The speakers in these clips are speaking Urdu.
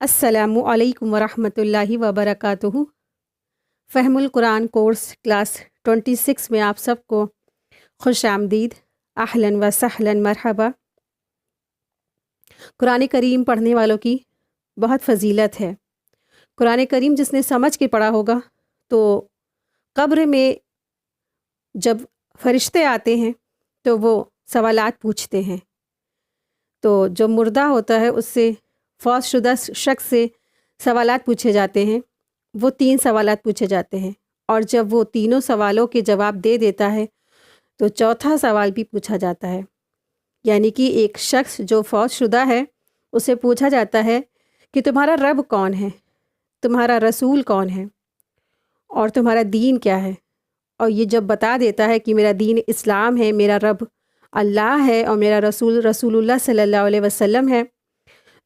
السلام علیکم ورحمۃ اللہ وبرکاتہ۔ فہم القرآن کورس کلاس 26 میں آپ سب کو خوش آمدید، اہلاً و سہلاً، مرحبا۔ قرآن کریم پڑھنے والوں کی بہت فضیلت ہے۔ قرآن کریم جس نے سمجھ کے پڑھا ہوگا تو قبر میں جب فرشتے آتے ہیں تو وہ سوالات پوچھتے ہیں، تو جو مردہ ہوتا ہے اس سے، فوت شدہ شخص سے سوالات پوچھے جاتے ہیں۔ وہ 3 سوالات پوچھے جاتے ہیں، اور جب وہ تینوں سوالوں کے جواب دے دیتا ہے تو چوتھا سوال بھی پوچھا جاتا ہے۔ یعنی کہ ایک شخص جو فوت شدہ ہے اسے پوچھا جاتا ہے کہ تمہارا رب کون ہے، تمہارا رسول کون ہے، اور تمہارا دین کیا ہے۔ اور یہ جب بتا دیتا ہے کہ میرا دین اسلام ہے، میرا رب اللہ ہے، اور میرا رسول رسول اللہ صلی اللہ علیہ وسلم ہے،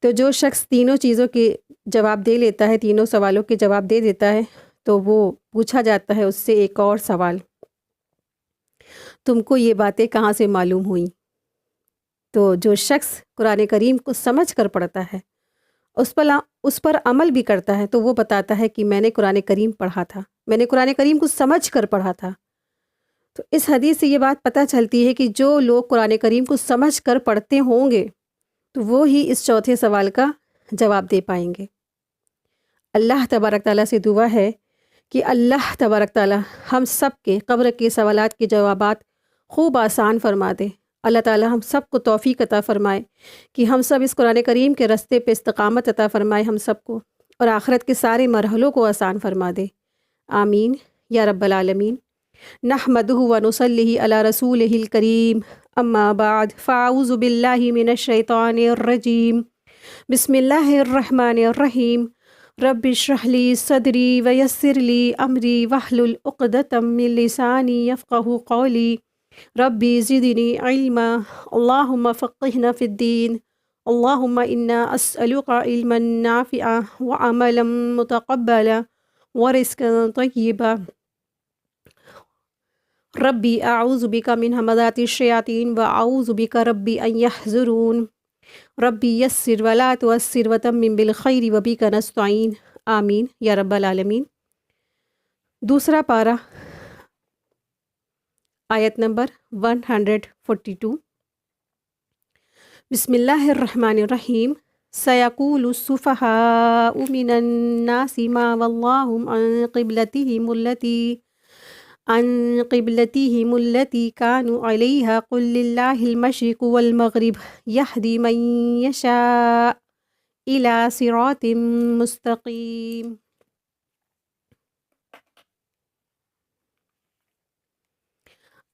تو جو شخص تینوں چیزوں کے جواب دے لیتا ہے، تینوں سوالوں کے جواب دے دیتا ہے، تو وہ پوچھا جاتا ہے اس سے ایک اور سوال، تم کو یہ باتیں کہاں سے معلوم ہوئیں۔ تو جو شخص قرآن کریم کو سمجھ کر پڑھتا ہے، اس پر عمل بھی کرتا ہے، تو وہ بتاتا ہے کہ میں نے قرآن کریم پڑھا تھا، میں نے قرآن کریم کو سمجھ کر پڑھا تھا۔ تو اس حدیث سے یہ بات پتہ چلتی ہے کہ جو لوگ قرآن کریم کو سمجھ کر پڑھتے ہوں گے تو وہ ہی اس چوتھے سوال کا جواب دے پائیں گے۔ اللہ تبارک تعالیٰ سے دعا ہے کہ اللہ تبارک تعالیٰ ہم سب کے قبر کے سوالات کے جوابات خوب آسان فرما دے۔ اللہ تعالیٰ ہم سب کو توفیق عطا فرمائے کہ ہم سب اس قرآن کریم کے راستے پہ استقامت عطا فرمائے ہم سب کو، اور آخرت کے سارے مرحلوں کو آسان فرما دے، آمین یا رب العالمین۔ نحمدہ و نصلی علی رسولہ الکریم، اما بعد فاعوذ باللہ من الشیطان الرجیم، بسم اللہ الرحمن الرحیم۔ رب اشرح لی صدری ویسر لی امری واحلل عقدۃ من لسانی یفقہوا قولی، ربی زدنی علما، اللہم فقہنا فی الدین، اللہم انا اسألک علما نافعا وعملا متقبلا ورزقا طیبا، ربی اعوذ بک من ہمزات الشیاطین واعوذ بک ربی ان یحضرون، ربی یسر ولا تعسر وتمم بالخیر وبک نستعین، آمین یا رب العالمین۔ دوسرا پارہ، آیت نمبر 142۔ بسم اللہ الرحمن الرحیم۔ سیقول السفہاء من الناس ما ولاہم عن قبلتهم التي كانوا عليها قل لله المشرق والمغرب يهدي من يشاء إلى صراط مستقيم۔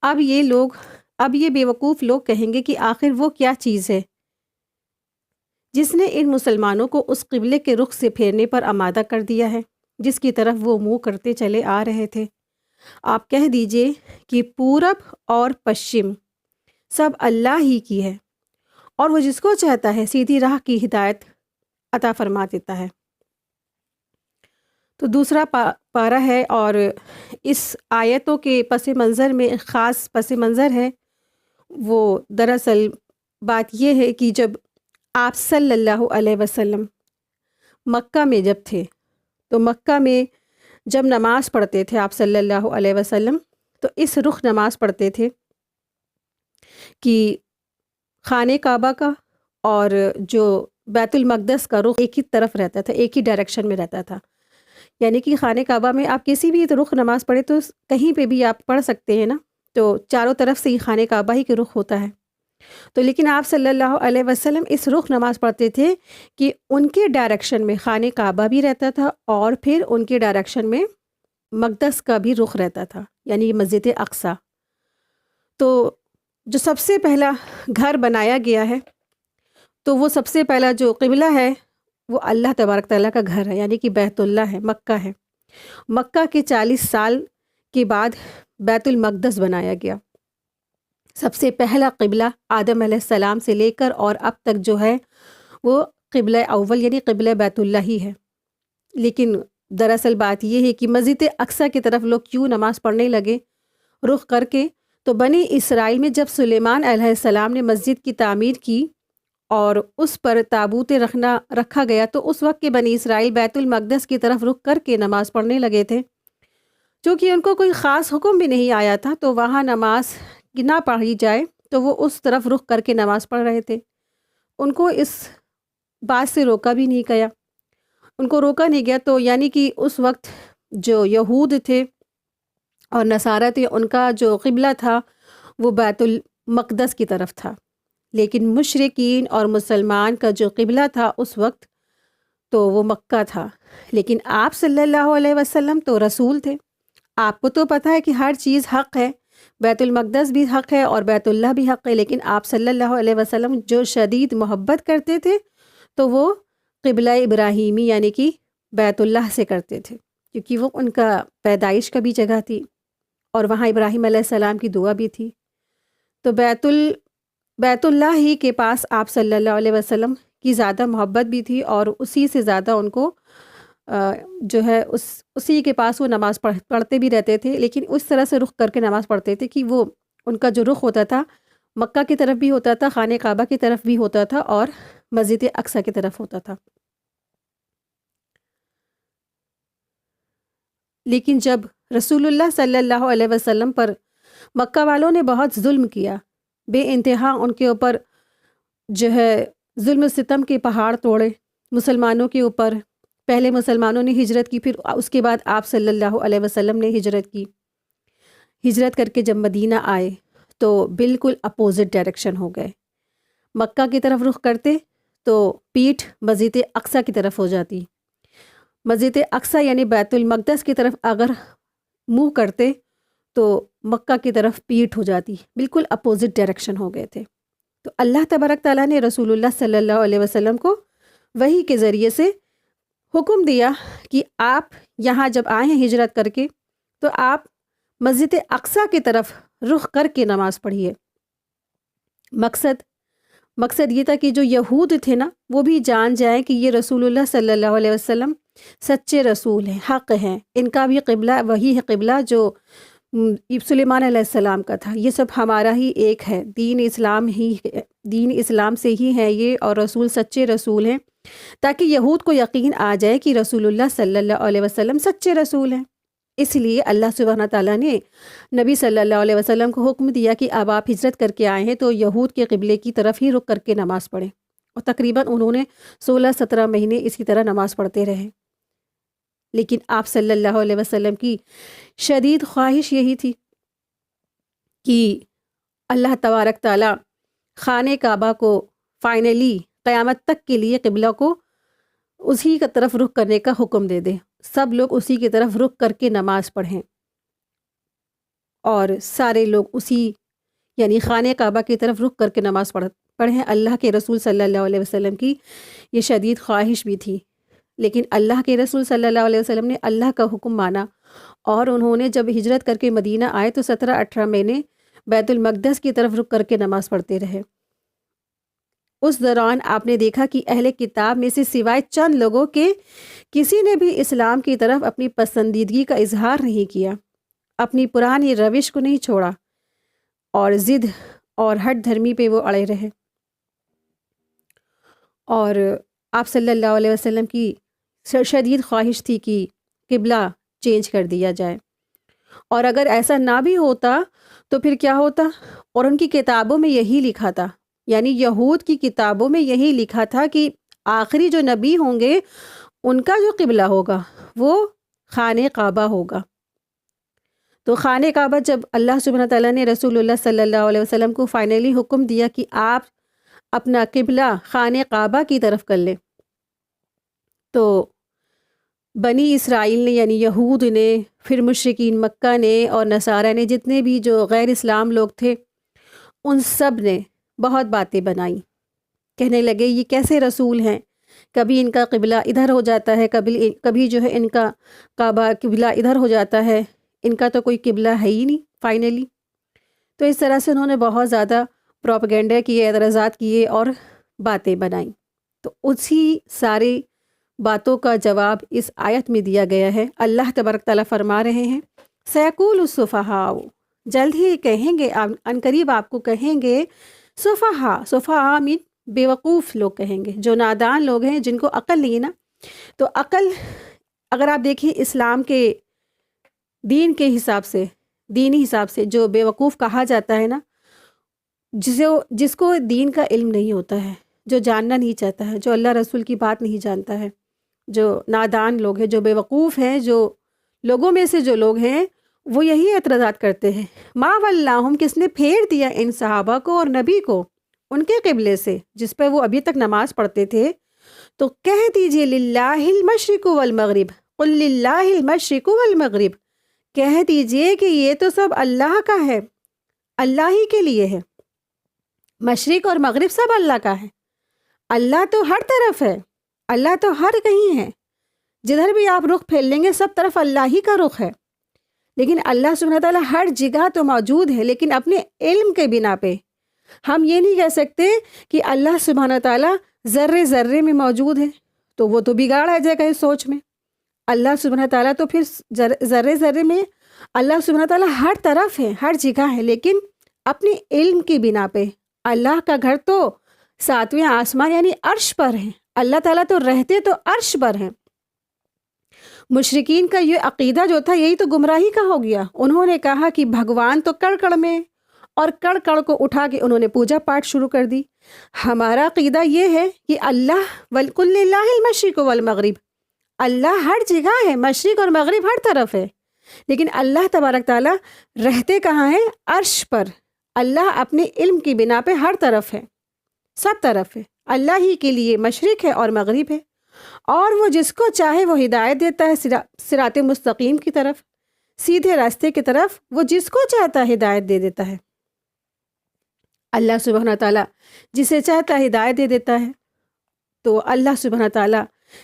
اب یہ بیوقوف لوگ کہیں گے کہ آخر وہ کیا چیز ہے جس نے ان مسلمانوں کو اس قبلے کے رخ سے پھیرنے پر آمادہ کر دیا ہے جس کی طرف وہ منہ کرتے چلے آ رہے تھے۔ آپ کہہ دیجئے کہ پورب اور پشچم سب اللہ ہی کی ہے، اور وہ جس کو چاہتا ہے سیدھی راہ کی ہدایت عطا فرما دیتا ہے۔ تو دوسرا پارہ ہے، اور اس آیتوں کے پس منظر میں خاص پس منظر ہے وہ دراصل بات یہ ہے کہ جب آپ صلی اللہ علیہ وسلم مکہ میں جب تھے، تو مکہ میں جب نماز پڑھتے تھے آپ صلی اللہ علیہ وسلم، تو اس رخ نماز پڑھتے تھے کہ خانہ کعبہ کا اور جو بیت المقدس کا رخ ایک ہی طرف رہتا تھا، ایک ہی ڈائریکشن میں رہتا تھا۔ یعنی کہ خانہ کعبہ میں آپ کسی بھی رخ نماز پڑھے تو کہیں پہ بھی آپ پڑھ سکتے ہیں نا، تو چاروں طرف سے ہی خانہ کعبہ ہی کے رخ ہوتا ہے۔ تو لیکن آپ صلی اللہ علیہ وسلم اس رخ نماز پڑھتے تھے کہ ان کے ڈائریکشن میں خانہ کعبہ بھی رہتا تھا، اور پھر ان کے ڈائریکشن میں مقدس کا بھی رخ رہتا تھا، یعنی مسجد اقصیٰ۔ تو جو سب سے پہلا گھر بنایا گیا ہے، تو وہ سب سے پہلا جو قبلہ ہے وہ اللہ تبارک تعالیٰ کا گھر ہے، یعنی کہ بیت اللہ ہے، مکہ ہے۔ مکہ کے 40 سال کے بعد بیت المقدس بنایا گیا۔ سب سے پہلا قبلہ آدم علیہ السلام سے لے کر اور اب تک جو ہے وہ قبلہ اول یعنی قبلہ بیت اللہ ہی ہے۔ لیکن دراصل بات یہ ہے کہ مسجد اقصیٰ کی طرف لوگ کیوں نماز پڑھنے لگے رخ کر کے، تو بنی اسرائیل میں جب سلیمان علیہ السلام نے مسجد کی تعمیر کی اور اس پر تابوت رکھا گیا تو اس وقت کے بنی اسرائیل بیت المقدس کی طرف رخ کر کے نماز پڑھنے لگے تھے، چونکہ ان کو کوئی خاص حکم بھی نہیں آیا تھا تو وہاں نماز نہ پڑھی جائے تو وہ اس طرف رخ کر کے نماز پڑھ رہے تھے۔ ان کو اس بات سے روکا بھی نہیں گیا، ان کو روکا نہیں گیا، تو یعنی کہ اس وقت جو یہود تھے اور نصارہ تھے ان کا جو قبلہ تھا وہ بیت المقدس کی طرف تھا، لیکن مشرکین اور مسلمان کا جو قبلہ تھا اس وقت تو وہ مکہ تھا۔ لیکن آپ صلی اللہ علیہ وسلم تو رسول تھے، آپ کو تو پتہ ہے کہ ہر چیز حق ہے، بیت المقدس بھی حق ہے اور بیت اللہ بھی حق ہے، لیکن آپ صلی اللہ علیہ وسلم جو شدید محبت کرتے تھے تو وہ قبلہ ابراہیمی یعنی کہ بیت اللہ سے کرتے تھے، کیونکہ وہ ان کا پیدائش کا بھی جگہ تھی اور وہاں ابراہیم علیہ السلام کی دعا بھی تھی، تو بیت اللہ ہی کے پاس آپ صلی اللہ علیہ وسلم کی زیادہ محبت بھی تھی اور اسی سے زیادہ ان کو جو ہے اسی کے پاس وہ نماز پڑھتے بھی رہتے تھے، لیکن اس طرح سے رخ کر کے نماز پڑھتے تھے کہ وہ ان کا جو رخ ہوتا تھا مکہ کی طرف بھی ہوتا تھا، خانہ کعبہ کی طرف بھی ہوتا تھا اور مسجد اقصی کی طرف ہوتا تھا۔ لیکن جب رسول اللہ صلی اللہ علیہ وسلم پر مکہ والوں نے بہت ظلم کیا، بے انتہا ان کے اوپر جو ہے ظلم و ستم کے پہاڑ توڑے مسلمانوں کے اوپر، پہلے مسلمانوں نے ہجرت کی، پھر اس کے بعد آپ صلی اللہ علیہ وسلم نے ہجرت کی، ہجرت کر کے جب مدینہ آئے تو بالکل اپوزٹ ڈائریکشن ہو گئے، مکہ کی طرف رخ کرتے تو پیٹھ مسجد اقصی کی طرف ہو جاتی، مسجد اقصی یعنی بیت المقدس کی طرف اگر منہ کرتے تو مکہ کی طرف پیٹھ ہو جاتی، بالکل اپوزٹ ڈائریکشن ہو گئے تھے۔ تو اللہ تبارک تعالیٰ نے رسول اللہ صلی اللہ علیہ وسلم کو وحی کے ذریعے سے حکم دیا کہ آپ یہاں جب آئے ہیں ہجرت کر کے تو آپ مسجد اقصی کی طرف رخ کر کے نماز پڑھیے۔ مقصد یہ تھا کہ جو یہود تھے نا وہ بھی جان جائیں کہ یہ رسول اللہ صلی اللہ علیہ وسلم سچے رسول ہیں، حق ہیں، ان کا بھی قبلہ وہی ہے قبلہ جو سلیمان علیہ السلام کا تھا، یہ سب ہمارا ہی ایک ہے، دین اسلام سے ہی ہے یہ، اور رسول سچے رسول ہیں، تاکہ یہود کو یقین آ جائے کہ رسول اللہ صلی اللہ علیہ وسلم سچے رسول ہیں۔ اس لیے اللہ سبحانہ تعالیٰ نے نبی صلی اللہ علیہ وسلم کو حکم دیا کہ اب آپ ہجرت کر کے آئے ہیں تو یہود کے قبلے کی طرف ہی رخ کر کے نماز پڑھیں، اور تقریباً انہوں نے 16-17 مہینے اسی طرح نماز پڑھتے رہے۔ لیکن آپ صلی اللہ علیہ وسلم کی شدید خواہش یہی تھی کہ اللہ تبارک تعالیٰ خانہ کعبہ کو فائنلی قیامت تک کے لیے قبلہ کو اسی کی طرف رخ کرنے کا حکم دے دے، سب لوگ اسی کی طرف رخ کر کے نماز پڑھیں، اور سارے لوگ اسی یعنی خانہ کعبہ کی طرف رخ کر کے نماز پڑھیں۔ اللہ کے رسول صلی اللہ علیہ وسلم کی یہ شدید خواہش بھی تھی، لیکن اللہ کے رسول صلی اللہ علیہ وسلم نے اللہ کا حکم مانا، اور انہوں نے جب ہجرت کر کے مدینہ آئے تو 17-18 مہینے بیت المقدس کی طرف رخ کر کے نماز پڑھتے رہے۔ اس دوران آپ نے دیکھا کہ اہل کتاب میں سے سوائے چند لوگوں کے کسی نے بھی اسلام کی طرف اپنی پسندیدگی کا اظہار نہیں کیا، اپنی پرانی روش کو نہیں چھوڑا، اور ضد اور ہٹ دھرمی پہ وہ اڑے رہے، اور آپ صلی اللہ علیہ وسلم کی شدید خواہش تھی کہ قبلہ چینج کر دیا جائے، اور اگر ایسا نہ بھی ہوتا تو پھر کیا ہوتا، اور ان کی کتابوں میں یہی لکھا تھا، یعنی یہود کی کتابوں میں یہی لکھا تھا کہ آخری جو نبی ہوں گے ان کا جو قبلہ ہوگا وہ خانہ کعبہ ہوگا۔ تو خانہ کعبہ جب اللہ سبحانہ تعالیٰ نے رسول اللہ صلی اللہ علیہ وسلم کو فائنلی حکم دیا کہ آپ اپنا قبلہ خانہ کعبہ کی طرف کر لیں، تو بنی اسرائیل نے یعنی یہود نے، پھر مشرکین مکہ نے اور نصارہ نے، جتنے بھی جو غیر اسلام لوگ تھے، ان سب نے بہت باتیں بنائیں، کہنے لگے یہ کیسے رسول ہیں، کبھی ان کا قبلہ ادھر ہو جاتا ہے، کبھی جو ہے ان کا کعبہ قبلہ ادھر ہو جاتا ہے، ان کا تو کوئی قبلہ ہے ہی نہیں فائنلی۔ تو اس طرح سے انہوں نے بہت زیادہ پروپیگنڈا کیے، اعتراضات کیے اور باتیں بنائیں۔ تو اسی سارے باتوں کا جواب اس آیت میں دیا گیا ہے۔ اللہ تبارک تعالیٰ فرما رہے ہیں سیقول السفہاء، جلد ہی کہیں گے، عنقریب آپ کو کہیں گے، صفحاء مین بیوقوف لوگ کہیں گے، جو نادان لوگ ہیں، جن کو عقل نہیں ہے نا. تو عقل اگر آپ دیکھیں اسلام کے دین کے حساب سے، دینی حساب سے جو بیوقوف کہا جاتا ہے نا، جس کو دین کا علم نہیں ہوتا ہے، جو جاننا نہیں چاہتا ہے، جو اللہ رسول کی بات نہیں جانتا ہے، جو نادان لوگ ہیں، جو بیوقوف ہیں، جو لوگوں میں سے جو لوگ ہیں، وہ یہی اعتراضات کرتے ہیں. ما ولاہم، کس نے پھیر دیا ان صحابہ کو اور نبی کو ان کے قبلے سے جس پہ وہ ابھی تک نماز پڑھتے تھے. تو کہہ دیجئے للہ المشرق والمغرب، قل للہ المشرق والمغرب، کہہ دیجئے کہ یہ تو سب اللہ کا ہے، اللہ ہی کے لیے ہے. مشرق اور مغرب سب اللہ کا ہے. اللہ تو ہر طرف ہے، اللہ تو ہر کہیں ہے، جدھر بھی آپ رخ پھیر لیں گے سب طرف اللہ ہی کا رخ ہے. لیکن اللہ سبحانہ تعالیٰ ہر جگہ تو موجود ہے، لیکن اپنے علم کے بنا پہ ہم یہ نہیں کہہ سکتے کہ اللہ سبحانہ تعالیٰ ذرے ذرے میں موجود ہے، تو وہ تو بگاڑ آ جائے گا اس سوچ میں. اللہ سبحانہ تعالیٰ تو پھر ذرے ذرے میں، اللہ سبحانہ تعالیٰ ہر طرف ہے، ہر جگہ ہے، لیکن اپنے علم کی بنا پہ. اللہ کا گھر تو 7ویں آسمان یعنی عرش پر ہے، اللہ تعالیٰ تو رہتے تو عرش پر ہیں. مشرکین کا یہ عقیدہ جو تھا یہی تو گمراہی کا ہو گیا. انہوں نے کہا کہ بھگوان تو کڑ کڑ میں، اور کڑ کڑ کو اٹھا کے انہوں نے پوجا پاٹ شروع کر دی. ہمارا عقیدہ یہ ہے کہ اللہ وَلْقُلْ لِلَّهِ الْمَشْرِقُ وَالْمَغْرِبُ، اللہ ہر جگہ ہے، مشرق اور مغرب ہر طرف ہے، لیکن اللہ تبارک تعالیٰ رہتے کہاں ہیں؟ عرش پر. اللہ اپنے علم کی بنا پہ ہر طرف ہے، سب طرف ہے. اللہ ہی کے لیے مشرق ہے اور مغرب ہے، اور وہ جس کو چاہے وہ ہدایت دیتا ہے صراط مستقیم کی طرف، سیدھے راستے کی طرف. وہ جس کو چاہتا ہے ہدایت دے دیتا ہے. اللہ سبحانہ تعالیٰ جسے چاہتا ہے ہدایت دے دیتا ہے. تو اللہ سبحانہ تعالیٰ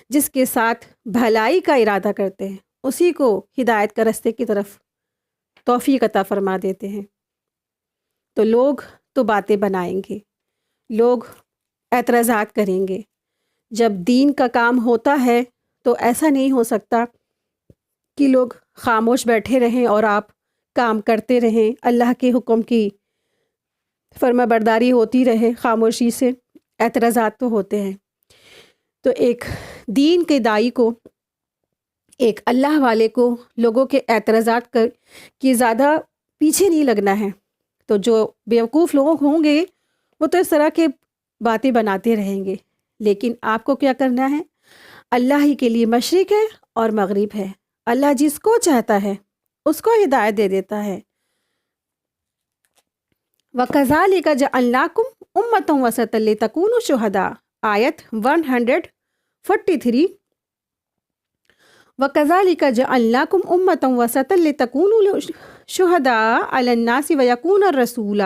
جس کے ساتھ بھلائی کا ارادہ کرتے ہیں اسی کو ہدایت کا راستے کی طرف توفیق عطا فرما دیتے ہیں. تو لوگ تو باتیں بنائیں گے، لوگ اعتراضات کریں گے. جب دین کا کام ہوتا ہے تو ایسا نہیں ہو سکتا کہ لوگ خاموش بیٹھے رہیں اور آپ کام کرتے رہیں، اللہ کے حکم کی فرما برداری ہوتی رہے خاموشی سے. اعتراضات تو ہوتے ہیں. تو ایک دین کے داعی کو، ایک اللہ والے کو لوگوں کے اعتراضات کی زیادہ پیچھے نہیں لگنا ہے. تو جو بیوقوف لوگ ہوں گے وہ تو اس طرح کے باتیں بناتے رہیں گے، لیکن آپ کو کیا کرنا ہے؟ اللہ ہی کے لیے مشرق ہے اور مغرب ہے. اللہ جس کو چاہتا ہے اس کو ہدایت دے دیتا ہے. وَكَذَلِكَ جَعَلْنَاكُمْ أُمَّةً وَسَطًا لِتَكُونُوا شُهَدَاءَ، آیت 143. وَكَذَلِكَ جَعَلْنَاكُمْ أُمَّةً وَسَطًا لِتَكُونُوا شُهَدَاءَ عَلَى النَّاسِ وَيَكُونَ الرَّسُولُ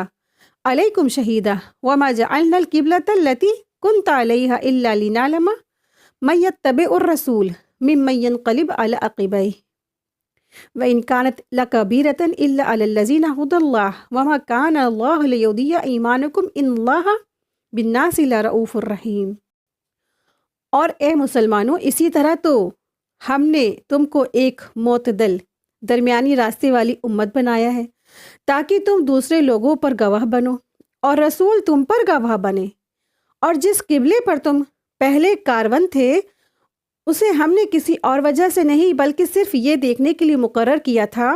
عَلَيْكُمْ شَهِيدًا وَمَا جَعَلْنَا الْقِبْلَةَ الَّتِي كُنْتَ عَلَيْهَا إِلَّا لِنَعْلَمَ مَن يَتَّبِعُ الرَّسُولَ مِمَّن يَنقَلِبُ عَلَى عَقِبَيْهِ وَإِنْ كَانَتْ لَكَبِيرَةً إِلَّا عَلَى الَّذِينَ هُدَى اللَّهِ وَمَا كَانَ اللَّهُ لِيُضِيعَ إِيمَانَكُمْ إِنَّ اللَّهَ بِالنَّاسِ لَرَءُوفٌ رَحِيمٌ. اور اے مسلمانوں، اسی طرح تو ہم نے تم کو ایک معتدل درمیانی راستے والی امت بنایا ہے تاکہ تم دوسرے لوگوں پر گواہ بنو اور رسول تم پر گواہ بنے. اور جس قبلے پر تم پہلے کارون تھے اسے ہم نے کسی اور وجہ سے نہیں بلکہ صرف یہ دیکھنے کے لیے مقرر کیا تھا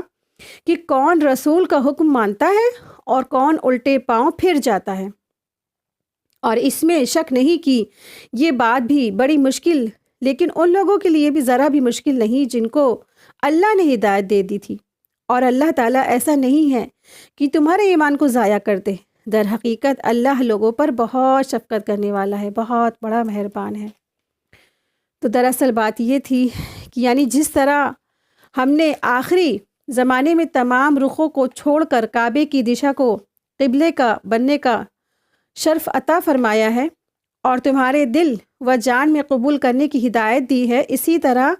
کہ کون رسول کا حکم مانتا ہے اور کون الٹے پاؤں پھر جاتا ہے. اور اس میں شک نہیں کہ یہ بات بھی بڑی مشکل، لیکن ان لوگوں کے لیے بھی ذرا بھی مشکل نہیں جن کو اللہ نے ہدایت دے دی تھی. اور اللہ تعالیٰ ایسا نہیں ہے کہ تمہارے ایمان کو ضائع کر دے. در حقیقت اللہ لوگوں پر بہت شفقت کرنے والا ہے، بہت بڑا مہربان ہے. تو دراصل بات یہ تھی کہ یعنی جس طرح ہم نے آخری زمانے میں تمام رخوں کو چھوڑ کر کعبے کی دشا کو قبلے کا بننے کا شرف عطا فرمایا ہے اور تمہارے دل و جان میں قبول کرنے کی ہدایت دی ہے، اسی طرح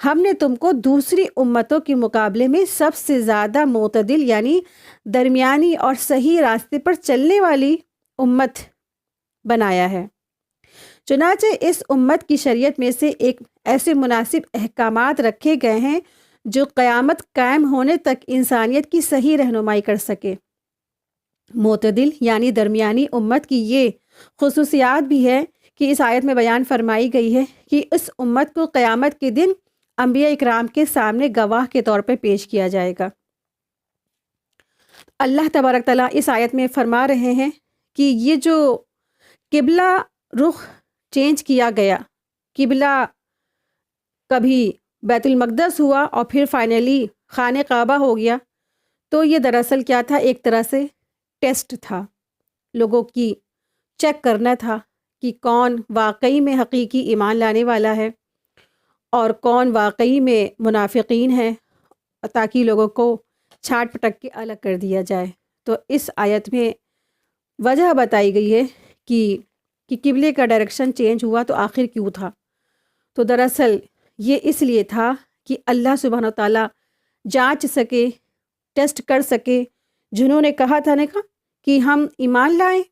ہم نے تم کو دوسری امتوں کے مقابلے میں سب سے زیادہ معتدل یعنی درمیانی اور صحیح راستے پر چلنے والی امت بنایا ہے. چنانچہ اس امت کی شریعت میں سے ایک ایسے مناسب احکامات رکھے گئے ہیں جو قیامت قائم ہونے تک انسانیت کی صحیح رہنمائی کر سکے. معتدل یعنی درمیانی امت کی یہ خصوصیات بھی ہے کہ اس آیت میں بیان فرمائی گئی ہے کہ اس امت کو قیامت کے دن انبیاء اکرام کے سامنے گواہ کے طور پہ پیش کیا جائے گا۔ اللہ تبارک تعالیٰ اس آیت میں فرما رہے ہیں کہ یہ جو قبلہ رخ چینج کیا گیا، قبلہ کبھی بیت المقدس ہوا اور پھر فائنلی خانہ کعبہ ہو گیا، تو یہ دراصل کیا تھا؟ ایک طرح سے ٹیسٹ تھا، لوگوں کی چیک کرنا تھا کہ کون واقعی میں حقیقی ایمان لانے والا ہے اور کون واقعی میں منافقین ہیں، تاکہ لوگوں کو چھانٹ پٹک کے الگ کر دیا جائے۔ تو اس آیت میں وجہ بتائی گئی ہے کہ قبلے کا ڈائریکشن چینج ہوا تو آخر کیوں تھا؟ تو دراصل یہ اس لیے تھا کہ اللہ سبحانہ و تعالیٰ جانچ سکے، ٹیسٹ کر سکے، جنہوں نے کہا تھا کہ ہم ایمان لائیں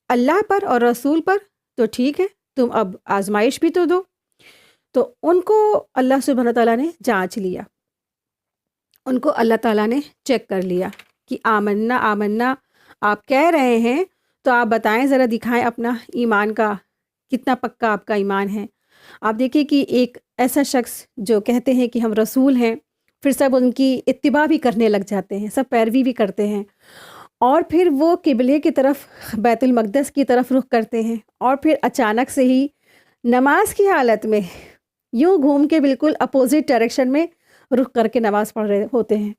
اللہ پر اور رسول پر، تو ٹھیک ہے، تم اب آزمائش بھی تو دو۔ تو ان کو اللہ سبحانہ تعالیٰ نے جانچ لیا، ان کو اللہ تعالیٰ نے چیک کر لیا کہ آمنا آمنا آپ کہہ رہے ہیں، تو آپ بتائیں، ذرا دکھائیں اپنا ایمان کا کتنا پکا آپ کا ایمان ہے۔ آپ دیکھیں کہ ایک ایسا شخص جو کہتے ہیں کہ ہم رسول ہیں، پھر سب ان کی اتباع بھی کرنے لگ جاتے ہیں، سب پیروی بھی کرتے ہیں، اور پھر وہ قبلے کی طرف، بیت المقدس کی طرف رخ کرتے ہیں، اور پھر اچانک سے ہی نماز کی حالت میں یوں گھوم کے بالکل اپوزٹ ڈائریکشن میں رخ کر کے نماز پڑھ رہے ہوتے ہیں۔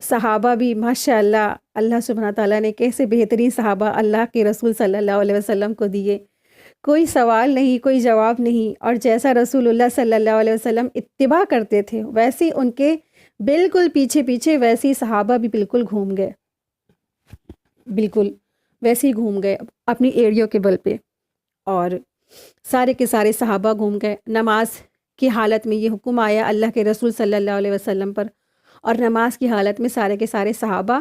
صحابہ بھی ماشاء اللہ، اللہ سبحانہ تعالیٰ نے کیسے بہترین صحابہ اللہ کے رسول صلی اللہ علیہ وسلم کو دیے، کوئی سوال نہیں، کوئی جواب نہیں، اور جیسا رسول اللہ صلی اللہ علیہ وسلم اتباع کرتے تھے ویسے ان کے بالکل پیچھے پیچھے ویسے ہی صحابہ بھی بالکل گھوم گئے، بالکل ویسے ہی گھوم گئے اپنی ایڑیوں کے بل پہ، اور سارے کے سارے صحابہ گھوم گئے۔ نماز کی حالت میں یہ حکم آیا اللہ کے رسول صلی اللہ علیہ وسلم پر، اور نماز کی حالت میں سارے کے سارے صحابہ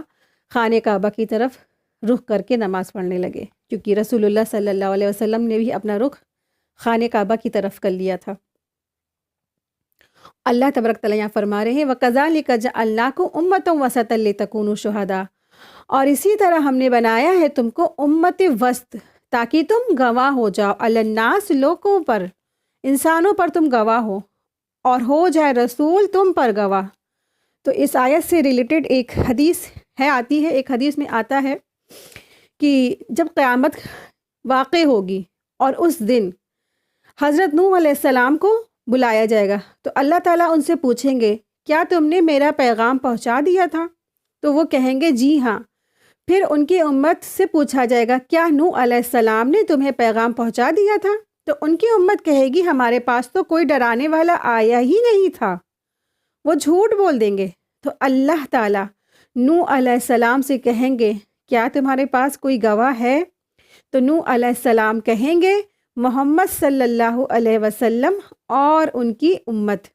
خانہ کعبہ کی طرف رخ کر کے نماز پڑھنے لگے، کیونکہ رسول اللہ صلی اللہ علیہ وسلم نے بھی اپنا رخ خانہ کعبہ کی طرف کر لیا تھا۔ اللہ تبارک تعالیٰ یہاں فرما رہے ہیں وَكَذَلِكَ جَعَلْنَاكُمْ أُمَّةً وَسَطًا لِتَكُونُوا شُهَدَاءَ، اور اسی طرح ہم نے بنایا ہے تم کو امت وسط، تاکہ تم گواہ ہو جاؤ، علی الناس، لوگوں پر، انسانوں پر تم گواہ ہو، اور ہو جائے رسول تم پر گواہ۔ تو اس آیت سے ریلیٹڈ ایک حدیث آتی ہے، ایک حدیث میں آتا ہے کہ جب قیامت واقع ہوگی اور اس دن حضرت نوح علیہ السلام کو بلایا جائے گا، تو اللہ تعالیٰ ان سے پوچھیں گے کیا تم نے میرا پیغام پہنچا دیا تھا؟ تو وہ کہیں گے جی ہاں۔ پھر ان کی امت سے پوچھا جائے گا کیا نوح علیہ السلام نے تمہیں پیغام پہنچا دیا تھا؟ تو ان کی امت کہے گی ہمارے پاس تو کوئی ڈرانے والا آیا ہی نہیں تھا، وہ جھوٹ بول دیں گے۔ تو اللہ تعالیٰ نوح علیہ السلام سے کہیں گے کیا تمہارے پاس کوئی گواہ ہے؟ تو نوح علیہ السلام کہیں گے محمد صلی اللہ علیہ وسلم اور ان کی امت۔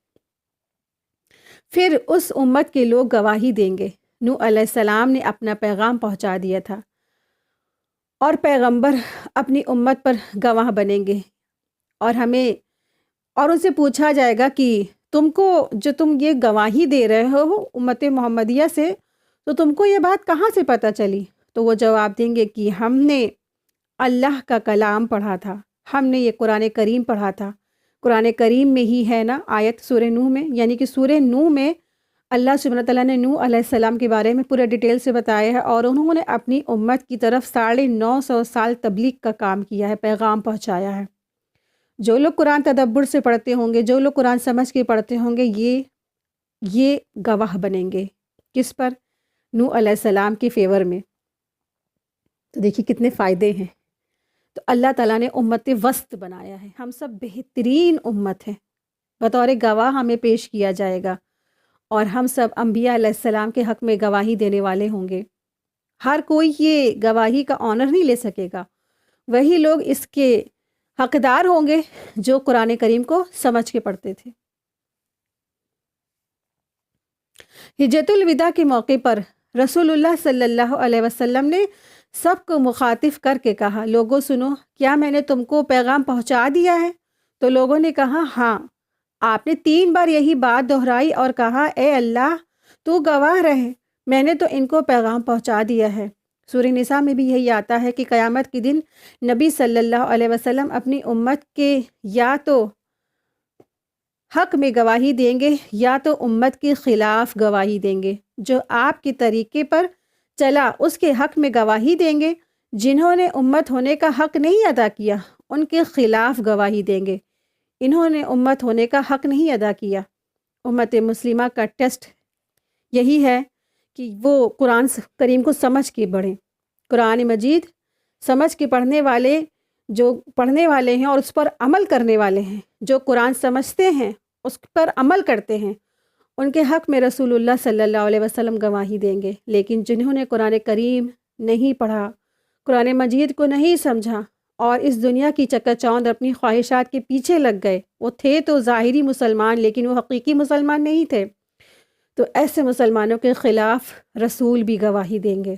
پھر اس امت کے لوگ گواہی دیں گے نوح علیہ السلام نے اپنا پیغام پہنچا دیا تھا، اور پیغمبر اپنی امت پر گواہ بنیں گے، اور ان سے پوچھا جائے گا کہ تم کو جو تم یہ گواہی دے رہے ہو امت محمدیہ سے، تو تم کو یہ بات کہاں سے پتہ چلی؟ تو وہ جواب دیں گے کہ ہم نے اللہ کا کلام پڑھا تھا، ہم نے یہ قرآن کریم پڑھا تھا، قرآن کریم میں ہی ہے نا آیت سورہ نوح میں، یعنی کہ سورہ نوح میں اللہ سبحانہ تعالیٰ نے نوح علیہ السلام کے بارے میں پورے ڈیٹیل سے بتایا ہے، اور انہوں نے اپنی امت کی طرف 950 سال تبلیغ کا کام کیا ہے، پیغام پہنچایا ہے۔ جو لوگ قرآن تدبر سے پڑھتے ہوں گے، جو لوگ قرآن سمجھ کے پڑھتے ہوں گے، یہ گواہ بنیں گے کس پر؟ نوح علیہ السلام کے فیور میں۔ تو دیکھیے کتنے فائدے ہیں۔ تو اللہ تعالیٰ نے امت وسط بنایا ہے، ہم سب بہترین امت ہیں، بطور گواہ ہمیں پیش کیا جائے گا، اور ہم سب انبیاء علیہ السلام کے حق میں گواہی دینے والے ہوں گے۔ ہر کوئی یہ گواہی کا آنر نہیں لے سکے گا، وہی لوگ اس کے حقدار ہوں گے جو قرآن کریم کو سمجھ کے پڑھتے تھے۔ حجۃ الوداع کے موقع پر رسول اللہ صلی اللہ علیہ وسلم نے سب کو مخاطب کر کے کہا لوگوں سنو، کیا میں نے تم کو پیغام پہنچا دیا ہے؟ تو لوگوں نے کہا ہاں۔ آپ نے 3 بار یہی بات دہرائی اور کہا اے اللہ تو گواہ رہے، میں نے تو ان کو پیغام پہنچا دیا ہے۔ سورہ نساء میں بھی یہی آتا ہے کہ قیامت کے دن نبی صلی اللہ علیہ وسلم اپنی امت کے یا تو حق میں گواہی دیں گے یا تو امت کے خلاف گواہی دیں گے۔ جو آپ کے طریقے پر چلا اس کے حق میں گواہی دیں گے، جنہوں نے امت ہونے کا حق نہیں ادا کیا ان کے خلاف گواہی دیں گے۔ انہوں نے امت ہونے کا حق نہیں ادا کیا۔ امت مسلمہ کا ٹیسٹ یہی ہے کہ وہ قرآن کریم کو سمجھ کے پڑھیں۔ قرآن مجید سمجھ کے پڑھنے والے، جو پڑھنے والے ہیں اور اس پر عمل کرنے والے ہیں، جو قرآن سمجھتے ہیں اس پر عمل کرتے ہیں، ان کے حق میں رسول اللہ صلی اللہ علیہ وسلم گواہی دیں گے۔ لیکن جنہوں نے قرآن کریم نہیں پڑھا، قرآن مجید کو نہیں سمجھا اور اس دنیا کی چکا چوند اپنی خواہشات کے پیچھے لگ گئے، وہ تھے تو ظاہری مسلمان لیکن وہ حقیقی مسلمان نہیں تھے، تو ایسے مسلمانوں کے خلاف رسول بھی گواہی دیں گے۔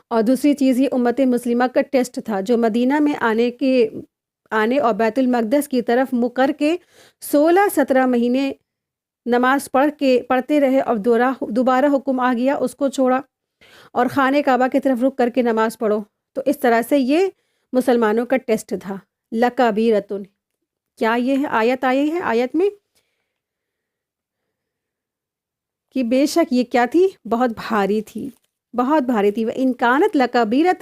اور دوسری چیز یہ امت مسلمہ کا ٹیسٹ تھا، جو مدینہ میں آنے اور بیت المقدس کی طرف منہ کر کے 16-17 مہینے نماز پڑھتے رہے اور دوبارہ حکم آ گیا اس کو چھوڑا اور خانہ کعبہ کی طرف رخ کر کے نماز پڑھو۔ تو اس طرح سے یہ مسلمانوں کا ٹیسٹ تھا۔ لَکَبِیرَۃٌ، کیا یہ آیت آئی ہے آیت میں کہ بے شک یہ کیا تھی؟ بہت بھاری تھی، بہت بھاری تھی۔ وَإِن كَانَتْ لَكَبِيرَةً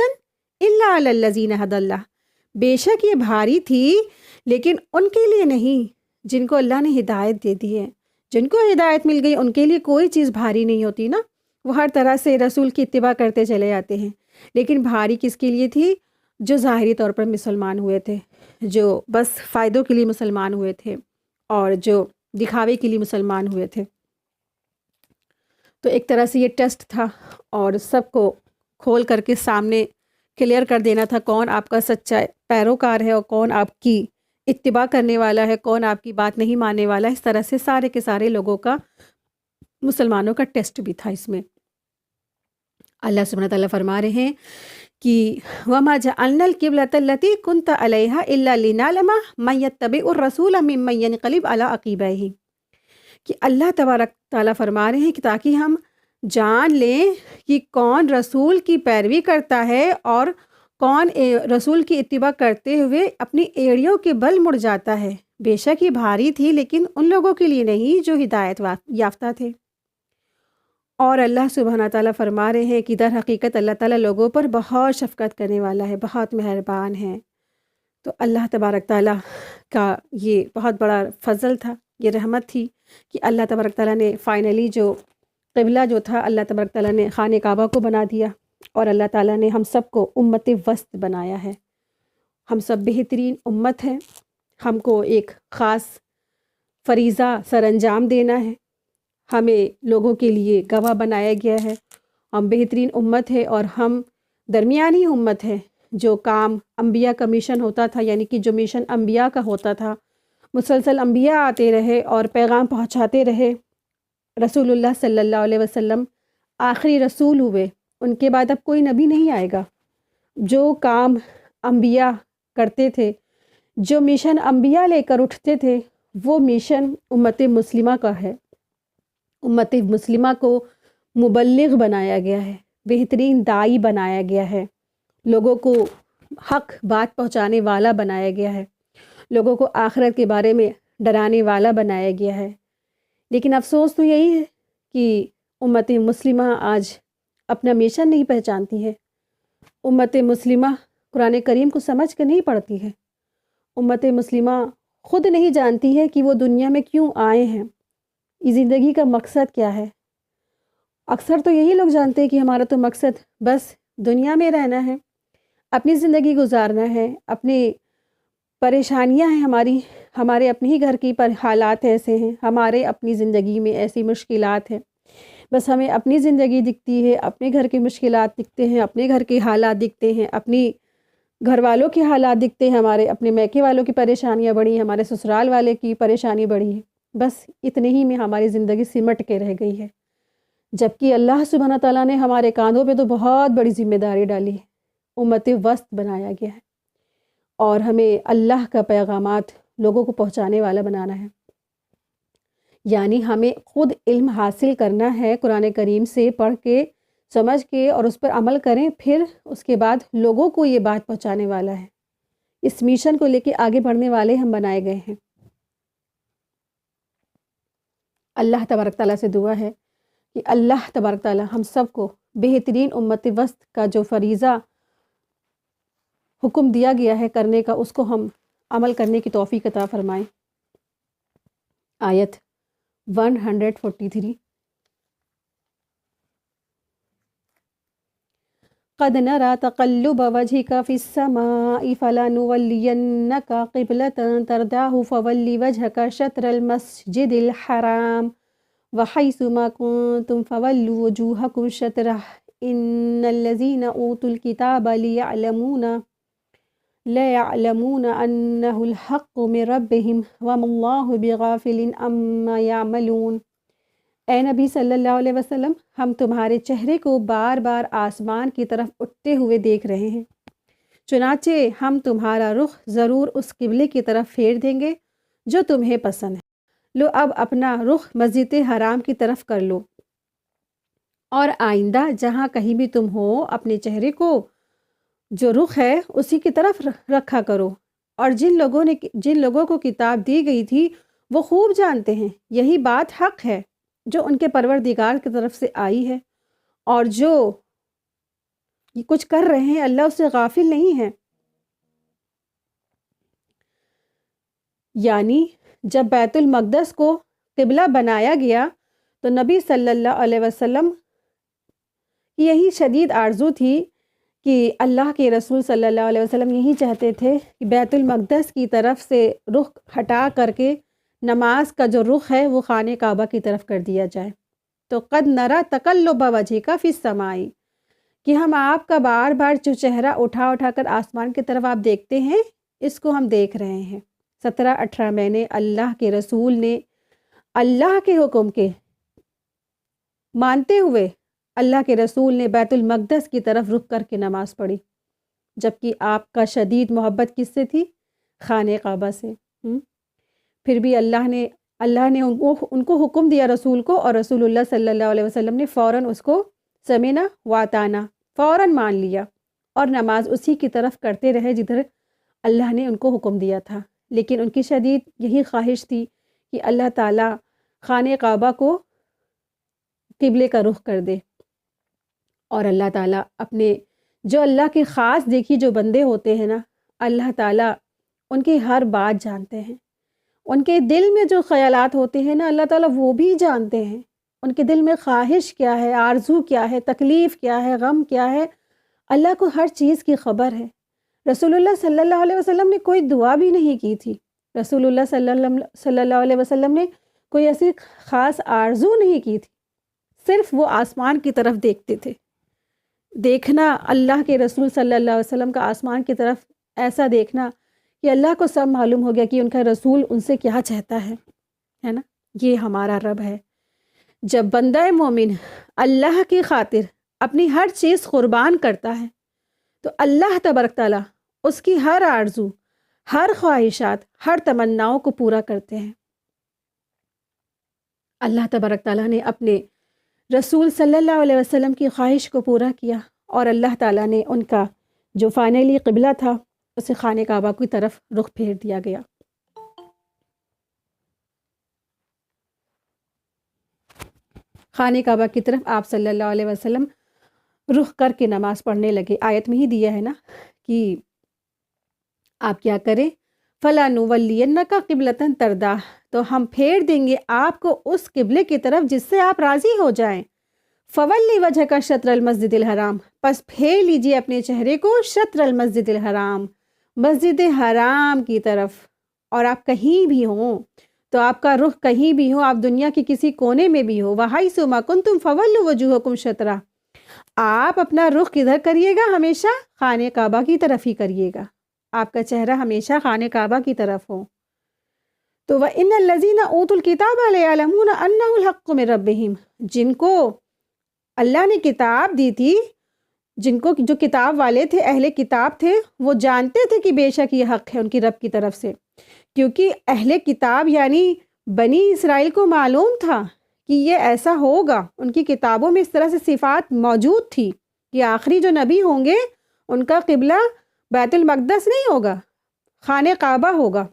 إِلَّا عَلَى الَّذِينَ هَدَى اللَّهُ، بے شک یہ بھاری تھی لیکن ان کے لیے نہیں جن کو اللہ نے ہدایت دے دی ہے۔ جن کو ہدایت مل گئی ان کے لیے کوئی چیز بھاری نہیں ہوتی نا، وہ ہر طرح سے رسول کی اتباع کرتے چلے جاتے ہیں۔ لیکن بھاری کس کے لیے تھی؟ جو ظاہری طور پر مسلمان ہوئے تھے، جو بس فائدوں کے لیے مسلمان ہوئے تھے اور جو دکھاوے کے لیے مسلمان ہوئے تھے۔ تو ایک طرح سے یہ ٹیسٹ تھا اور سب کو کھول کر کے سامنے کلیئر کر دینا تھا کون آپ کا سچا پیروکار ہے اور کون آپ کی اتباع کرنے والا ہے، کون آپ کی بات نہیں ماننے والا ہے۔ اس طرح سے سارے کے سارے لوگوں کا، مسلمانوں کا ٹیسٹ بھی تھا اس میں۔ اللہ سبحانہ تعالیٰ فرما رہے ہیں کہ وَمَا جَعَلْنَا الْقِبْلَةَ الَّتِي كُنْتَ عَلَيْهَا إِلَّا لِنَعْلَمَ مَن يَتَّبِعُ الرَّسُولَ مِمَّن يَنقَلِبُ عَلَىٰ عَقِبَيْهِ، کہ اللہ تبارک تعالیٰ فرما رہے ہیں کہ تاکہ ہم جان لیں کہ کون رسول کی پیروی کرتا ہے اور کون رسول کی اتباع کرتے ہوئے اپنی ایڑیوں کے بل مڑ جاتا ہے۔ بے شک یہ بھاری تھی لیکن ان لوگوں کے لیے نہیں جو ہدایت یافتہ تھے۔ اور اللہ سبحانہ تعالیٰ فرما رہے ہیں کہ در حقیقت اللہ تعالیٰ لوگوں پر بہت شفقت کرنے والا ہے، بہت مہربان ہے۔ تو اللہ تبارک تعالیٰ کا یہ بہت بڑا فضل تھا، یہ رحمت تھی کہ اللہ تبارک تعالیٰ نے فائنلی جو قبلہ جو تھا، اللہ تبارک تعالیٰ نے خانہ کعبہ کو بنا دیا اور اللہ تعالیٰ نے ہم سب کو امت وسط بنایا ہے۔ ہم سب بہترین امت ہیں، ہم کو ایک خاص فریضہ سر انجام دینا ہے، ہمیں لوگوں کے لیے گواہ بنایا گیا ہے۔ ہم بہترین امت ہے اور ہم درمیانی امت ہے۔ جو کام انبیاء کا مشن ہوتا تھا، یعنی کہ جو مشن انبیاء کا ہوتا تھا، مسلسل انبیاء آتے رہے اور پیغام پہنچاتے رہے۔ رسول اللہ صلی اللہ علیہ وسلم آخری رسول ہوئے، ان کے بعد اب کوئی نبی نہیں آئے گا۔ جو کام انبیاء کرتے تھے، جو مشن انبیاء لے کر اٹھتے تھے، وہ مشن امت مسلمہ کا ہے۔ امت مسلمہ کو مبلغ بنایا گیا ہے، بہترین داعی بنایا گیا ہے، لوگوں کو حق بات پہنچانے والا بنایا گیا ہے، لوگوں کو آخرت کے بارے میں ڈرانے والا بنایا گیا ہے۔ لیکن افسوس تو یہی ہے کہ امت مسلمہ آج اپنا مشن نہیں پہچانتی ہے۔ امت مسلمہ قرآن کریم کو سمجھ کر نہیں پڑھتی ہے۔ امت مسلمہ خود نہیں جانتی ہے کہ وہ دنیا میں کیوں آئے ہیں، یہ زندگی کا مقصد کیا ہے۔ اکثر تو یہی لوگ جانتے ہیں کہ ہمارا تو مقصد بس دنیا میں رہنا ہے، اپنی زندگی گزارنا ہے، اپنی پریشانیاں ہیں، ہمارے اپنے ہی گھر کی حالات ایسے ہیں، ہمارے اپنی زندگی میں ایسی مشکلات ہیں، بس ہمیں اپنی زندگی دکھتی ہے، اپنے گھر کے مشکلات دکھتے ہیں، اپنے گھر کے حالات دکھتے ہیں، اپنی گھر والوں کے حالات دکھتے ہیں، ہمارے اپنے میکے والوں کی پریشانیاں بڑی ہیں، ہمارے سسرال والے کی پریشانی بڑی ہے، بس اتنے ہی میں ہماری زندگی سمٹ کے رہ گئی ہے۔ جبکہ اللہ سبحانہ تعالیٰ نے ہمارے کاندھوں پہ تو بہت بڑی ذمہ داری ڈالی ہے، امت وسط بنایا گیا ہے اور ہمیں اللہ کا پیغامات لوگوں کو پہنچانے والا بنانا ہے۔ یعنی ہمیں خود علم حاصل کرنا ہے، قرآن کریم سے پڑھ کے سمجھ کے اور اس پر عمل کریں، پھر اس کے بعد لوگوں کو یہ بات پہنچانے والا ہے۔ اس مشن کو لے کے آگے بڑھنے والے ہم بنائے گئے ہیں۔ اللہ تبارک تعالیٰ سے دعا ہے کہ اللہ تبارک تعالیٰ ہم سب کو بہترین امت وسط کا جو فریضہ حکم دیا گیا ہے کرنے کا، اس کو ہم عمل کرنے کی توفیق عطا فرمائیں۔ آیت 143۔ قد نرى تقلب وجهك في السماء فلنولينك قبلة ترضاها فول وجهك شطر المسجد الحرام وحيث ما كنتم فولوا وجوهكم شطره إن الذين أوتوا الكتاب ليعلمون أنه الحق من ربهم وما الله بغافل عما يعملون۔ اے نبی صلی اللہ علیہ وسلم، ہم تمہارے چہرے کو بار بار آسمان کی طرف اٹھتے ہوئے دیکھ رہے ہیں، چنانچہ ہم تمہارا رخ ضرور اس قبلے کی طرف پھیر دیں گے جو تمہیں پسند ہے۔ لو اب اپنا رخ مسجد حرام کی طرف کر لو، اور آئندہ جہاں کہیں بھی تم ہو اپنے چہرے کو جو رخ ہے اسی کی طرف رکھا کرو۔ اور جن لوگوں کو کتاب دی گئی تھی وہ خوب جانتے ہیں یہی بات حق ہے جو ان کے پروردگار کی طرف سے آئی ہے، اور جو یہ کچھ کر رہے ہیں اللہ اس سے غافل نہیں ہے۔ یعنی جب بیت المقدس کو قبلہ بنایا گیا تو نبی صلی اللہ علیہ وسلم کی یہی شدید آرزو تھی کہ اللہ کے رسول صلی اللہ علیہ وسلم یہی چاہتے تھے کہ بیت المقدس کی طرف سے رخ ہٹا کر کے نماز کا جو رخ ہے وہ خانہ کعبہ کی طرف کر دیا جائے۔ تو قد نرى تقلب وجهك في السماء، کہ ہم آپ کا بار بار جو چہرہ اٹھا کر آسمان کی طرف آپ دیکھتے ہیں، اس کو ہم دیکھ رہے ہیں۔ 17-18 مہینے اللہ کے رسول نے اللہ کے حکم کے مانتے ہوئے اللہ کے رسول نے بیت المقدس کی طرف رخ کر کے نماز پڑھی، جبکہ آپ کا شدید محبت کس سے تھی؟ خانہ کعبہ سے۔ پھر بھی اللہ نے ان کو حکم دیا رسول کو، اور رسول اللہ صلی اللہ علیہ وسلم نے فوراً اس کو سمعنا واطعنا فوراً مان لیا، اور نماز اسی کی طرف کرتے رہے جدھر اللہ نے ان کو حکم دیا تھا۔ لیکن ان کی شدید یہی خواہش تھی کہ اللہ تعالیٰ خانہ کعبہ کو قبلے کا رخ کر دے، اور اللہ تعالیٰ اپنے جو اللہ کے خاص دیکھی جو بندے ہوتے ہیں نا، اللہ تعالیٰ ان کی ہر بات جانتے ہیں، ان کے دل میں جو خیالات ہوتے ہیں نا اللہ تعالیٰ وہ بھی جانتے ہیں، ان کے دل میں خواہش کیا ہے، آرزو کیا ہے، تکلیف کیا ہے، غم کیا ہے، اللہ کو ہر چیز کی خبر ہے۔ رسول اللہ صلی اللہ علیہ وسلم نے کوئی دعا بھی نہیں کی تھی، رسول اللہ صلی اللہ علیہ وسلم نے کوئی ایسی خاص آرزو نہیں کی تھی، صرف وہ آسمان کی طرف دیکھتے تھے۔ دیکھنا اللہ کے رسول صلی اللہ علیہ وسلم کا آسمان کی طرف ایسا دیکھنا کہ اللہ کو سب معلوم ہو گیا کہ ان کا رسول ان سے کیا چاہتا ہے نا، یہ ہمارا رب ہے۔ جب بندہ مومن اللہ کی خاطر اپنی ہر چیز قربان کرتا ہے تو اللہ تبارک تعالیٰ اس کی ہر آرزو، ہر خواہشات، ہر تمناؤں کو پورا کرتے ہیں۔ اللہ تبارک تعالیٰ نے اپنے رسول صلی اللہ علیہ وسلم کی خواہش کو پورا کیا، اور اللہ تعالیٰ نے ان کا جو فائنلی قبلہ تھا اسے خانہ کعبہ کی طرف رخ پھیر دیا گیا۔ خانہ کعبہ کی طرف آپ صلی اللہ علیہ وسلم رخ کر کے نماز پڑھنے لگے۔ آیت میں ہی دیا ہے نا کہ آپ کیا کریں، فَلَنُوَلِّيَنَّكَ قِبْلَةً تَرْضَاهَا، تو ہم پھیر دیں گے آپ کو اس قبلے کی طرف جس سے آپ راضی ہو جائیں۔ فَوَلِّ وَجْهَكَ شَطْرَ الْمَسْجِدِ الْحَرَامِ، پس پھیر لیجئے اپنے چہرے کو شطر المسجد الحرام، مسجد حرام کی طرف۔ اور آپ کہیں بھی ہوں تو آپ کا رخ کہیں بھی ہو، آپ دنیا کے کسی کونے میں بھی ہو، وَحَيْثُ مَا كُنتُمْ فَوَلُّوا وُجُوهَكُمْ شَطْرَهُ، آپ اپنا رخ کدھر کریے گا؟ ہمیشہ خانہ کعبہ کی طرف ہی کریے گا، آپ کا چہرہ ہمیشہ خانہ کعبہ کی طرف ہو۔ تو وَإِنَّ الَّذِينَ أُوتُوا الْكِتَابَ لَيَعْلَمُونَ أَنَّهُ الْحَقُّ مِن رَّبِّهِمْ، جن کو اللہ نے کتاب دی تھی، جن کو جو کتاب والے تھے، اہل کتاب تھے، وہ جانتے تھے کہ بے شک یہ حق ہے ان کی رب کی طرف سے، کیونکہ اہل کتاب یعنی بنی اسرائیل کو معلوم تھا کہ یہ ایسا ہوگا، ان کی کتابوں میں اس طرح سے صفات موجود تھی کہ آخری جو نبی ہوں گے ان کا قبلہ بیت المقدس نہیں ہوگا، خانہ کعبہ ہوگا،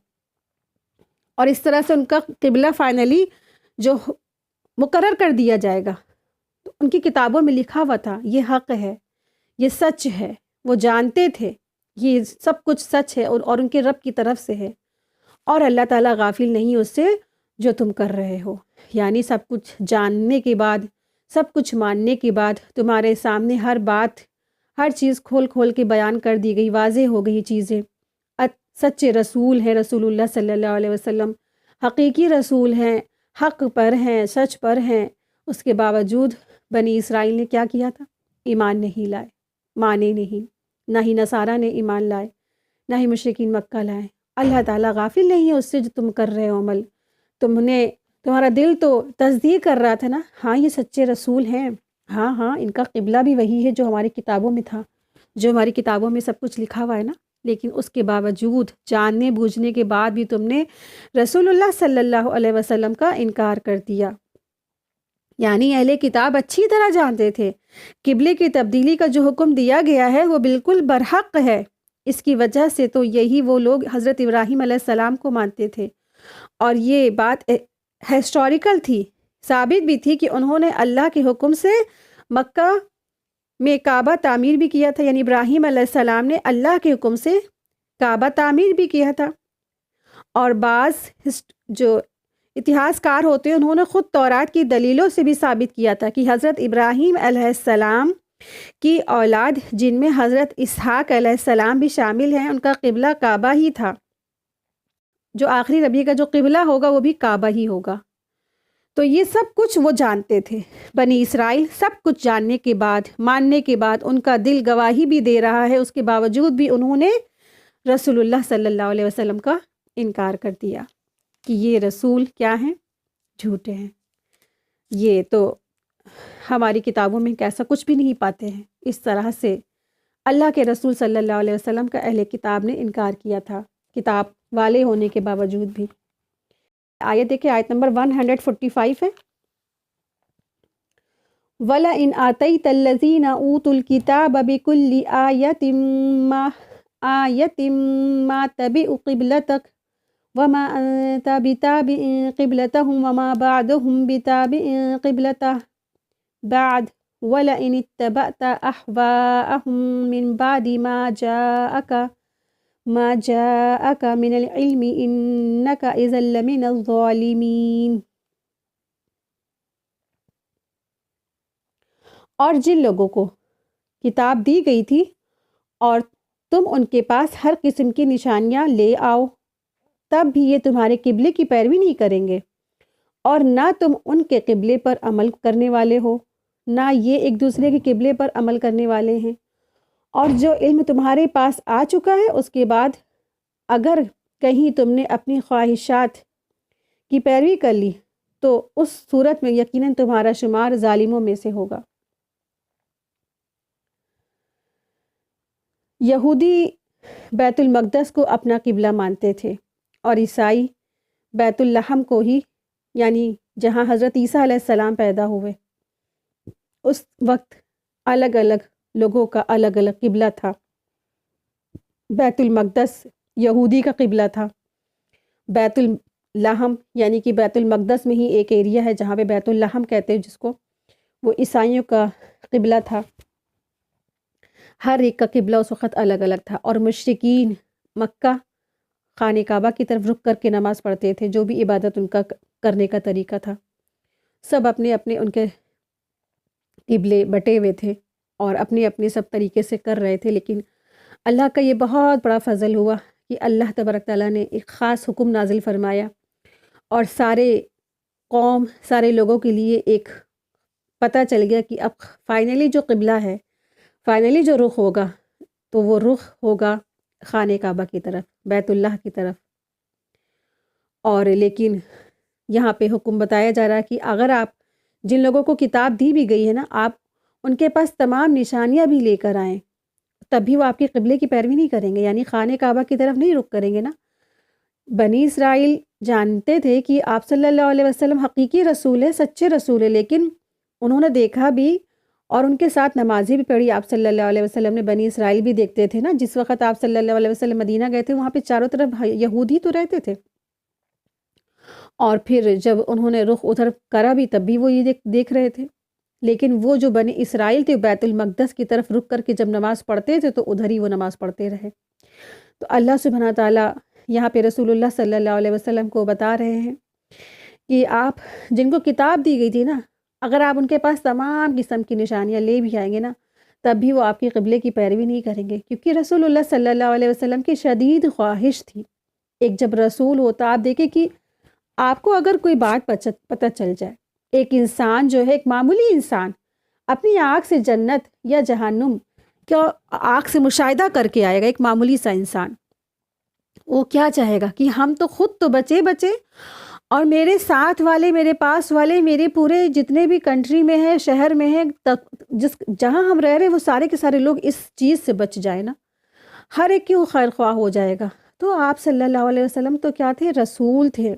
اور اس طرح سے ان کا قبلہ فائنلی جو مقرر کر دیا جائے گا۔ تو ان کی کتابوں میں لکھا ہوا تھا یہ حق ہے، یہ سچ ہے، وہ جانتے تھے یہ سب کچھ سچ ہے اور ان کے رب کی طرف سے ہے، اور اللہ تعالیٰ غافل نہیں اس سے جو تم کر رہے ہو۔ یعنی سب کچھ جاننے کے بعد، سب کچھ ماننے کے بعد تمہارے سامنے ہر بات، ہر چیز کھول کھول کے بیان کر دی گئی، واضح ہو گئی چیزیں۔ سچے رسول ہیں رسول اللہ صلی اللہ علیہ وسلم، حقیقی رسول ہیں، حق پر ہیں، سچ پر ہیں، اس کے باوجود بنی اسرائیل نے کیا کیا تھا؟ ایمان نہیں لائے، مانے نہیں، نہ ہی نصارہ نے ایمان لائے، نہ ہی مشرکین مکہ لائے۔ اللہ تعالیٰ غافل نہیں ہے اس سے جو تم کر رہے ہو عمل۔ تمہارا دل تو تصدیق کر رہا تھا نا، ہاں یہ سچے رسول ہیں، ہاں ان کا قبلہ بھی وہی ہے جو ہماری کتابوں میں تھا، جو ہماری کتابوں میں سب کچھ لکھا ہوا ہے نا، لیکن اس کے باوجود جاننے بوجھنے کے بعد بھی تم نے رسول اللہ صلی اللہ علیہ وسلم کا انکار کر دیا۔ یعنی اہل کتاب اچھی طرح جانتے تھے قبلے کی تبدیلی کا جو حکم دیا گیا ہے وہ بالکل برحق ہے۔ اس کی وجہ سے تو یہی وہ لوگ حضرت ابراہیم علیہ السلام کو مانتے تھے، اور یہ بات ہسٹوریکل تھی، ثابت بھی تھی کہ انہوں نے اللہ کے حکم سے مکہ میں کعبہ تعمیر بھی کیا تھا، یعنی ابراہیم علیہ السلام نے اللہ کے حکم سے کعبہ تعمیر بھی کیا تھا۔ اور بعض جو اتہاس کار ہوتے ہیں انہوں نے خود تورات کی دلیلوں سے بھی ثابت کیا تھا کہ حضرت ابراہیم علیہ السلام کی اولاد جن میں حضرت اسحاق علیہ السلام بھی شامل ہیں ان کا قبلہ کعبہ ہی تھا، جو آخری نبی کا جو قبلہ ہوگا وہ بھی کعبہ ہی ہوگا۔ تو یہ سب کچھ وہ جانتے تھے، بنی اسرائیل سب کچھ جاننے کے بعد، ماننے کے بعد، ان کا دل گواہی بھی دے رہا ہے، اس کے باوجود بھی انہوں نے رسول اللہ صلی اللہ علیہ وسلم کا انکار کر دیا کہ یہ رسول کیا ہیں؟ جھوٹے ہیں، یہ تو ہماری کتابوں میں کیسا کچھ بھی نہیں پاتے ہیں۔ اس طرح سے اللہ کے رسول صلی اللہ علیہ وسلم کا اہل کتاب نے انکار کیا تھا، کتاب والے ہونے کے باوجود بھی۔ آیت دیکھیں، آیت نمبر 145 ہے، وَلَئِنْ آتَيْتَ الَّذِينَ أُوتُوا الْكِتَابَ بِكُلِّ آيَةٍ مَا تَبِعُوا قِبْلَتَكَ وَمَا أَنْتَ بِتَابِعٍ قِبْلَتَهُمْ وَمَا بَعْضُهُمْ بِتَابِعٍ قِبْلَتَهُ بَعْدَ وَلَئِنِ اتَّبَعْتَ أَهْوَاءَهُمْ مِنْ بَعْدِ مَا جَاءَكَ مِنَ الْعِلْمِ إِنَّكَ إِذًا لَمِنَ الظَّالِمِينَ۔ اور جن لوگوں کو کتاب دی گئی تھی اور تم ان کے پاس ہر قسم کی نشانیاں لے آؤ، تب بھی یہ تمہارے قبلے کی پیروی نہیں کریں گے، اور نہ تم ان کے قبلے پر عمل کرنے والے ہو، نہ یہ ایک دوسرے کے قبلے پر عمل کرنے والے ہیں۔ اور جو علم تمہارے پاس آ چکا ہے اس کے بعد اگر کہیں تم نے اپنی خواہشات کی پیروی کر لی تو اس صورت میں یقیناً تمہارا شمار ظالموں میں سے ہوگا۔ یہودی بیت المقدس کو اپنا قبلہ مانتے تھے، اور عیسائی بیت الحم کو ہی، یعنی جہاں حضرت عیسیٰ علیہ السلام پیدا ہوئے، اس وقت الگ الگ لوگوں کا الگ الگ قبلہ تھا۔ بیت المقدس یہودی کا قبلہ تھا، بیت الحم یعنی کہ بیت المقدس میں ہی ایک ایریا ہے جہاں پہ بیت الحم کہتے ہیں جس کو، وہ عیسائیوں کا قبلہ تھا۔ ہر ایک کا قبلہ اس وقت الگ الگ تھا، اور مشرکین مکہ خانہ کعبہ کی طرف رخ کر کے نماز پڑھتے تھے، جو بھی عبادت ان کا کرنے کا طریقہ تھا۔ سب اپنے اپنے ان کے قبلے بٹے ہوئے تھے اور اپنے اپنے سب طریقے سے کر رہے تھے، لیکن اللہ کا یہ بہت بڑا فضل ہوا کہ اللہ تبارک تعالیٰ نے ایک خاص حکم نازل فرمایا، اور سارے قوم، سارے لوگوں کے لیے ایک پتہ چل گیا کہ اب فائنلی جو قبلہ ہے، فائنلی جو رخ ہوگا تو وہ رخ ہوگا خانہ کعبہ کی طرف، بیت اللہ کی طرف۔ اور لیکن یہاں پہ حکم بتایا جا رہا ہے کہ اگر آپ، جن لوگوں کو کتاب دی بھی گئی ہے نا، آپ ان کے پاس تمام نشانیاں بھی لے کر آئیں، تب بھی وہ آپ کے قبلے کی پیروی نہیں کریں گے، یعنی خانہ کعبہ کی طرف نہیں رخ کریں گے نا۔ بنی اسرائیل جانتے تھے کہ آپ صلی اللہ علیہ وسلم حقیقی رسول ہے، سچے رسول ہے، لیکن انہوں نے دیکھا بھی اور ان کے ساتھ نمازیں بھی پڑھی آپ صلی اللہ علیہ وسلم نے۔ بنی اسرائیل بھی دیکھتے تھے نا، جس وقت آپ صلی اللہ علیہ وسلم مدینہ گئے تھے وہاں پہ چاروں طرف یہودی تو رہتے تھے، اور پھر جب انہوں نے رخ ادھر کرا بھی تب بھی وہ یہ دیکھ رہے تھے، لیکن وہ جو بنی اسرائیل تھے بیت المقدس کی طرف رک کر کے جب نماز پڑھتے تھے تو ادھر ہی وہ نماز پڑھتے رہے۔ تو اللہ سبحانہ تعالیٰ یہاں پہ رسول اللہ صلی اللہ علیہ وسلم کو بتا رہے ہیں کہ آپ جن کو کتاب دی گئی تھی نا، اگر آپ ان کے پاس تمام قسم کی نشانیاں لے بھی آئیں گے نا، تب بھی وہ آپ کی قبلے کی پیروی نہیں کریں گے، کیونکہ رسول اللہ صلی اللہ علیہ وسلم کی شدید خواہش تھی۔ ایک جب رسول ہوتا، آپ دیکھیں کہ آپ کو اگر کوئی بات پتہ چل جائے، ایک انسان جو ہے، ایک معمولی انسان اپنی آنکھ سے جنت یا جہنم کیا آنکھ سے مشاہدہ کر کے آئے گا، ایک معمولی سا انسان، وہ کیا چاہے گا کہ ہم تو خود تو بچے اور میرے ساتھ والے، میرے پاس والے، میرے پورے جتنے بھی کنٹری میں ہیں، شہر میں ہیں، جہاں ہم رہ رہے ہیں وہ سارے کے سارے لوگ اس چیز سے بچ جائے نا، ہر ایک کی وہ خیر خواہ ہو جائے گا۔ تو آپ صلی اللہ علیہ وسلم تو کیا تھے؟ رسول تھے،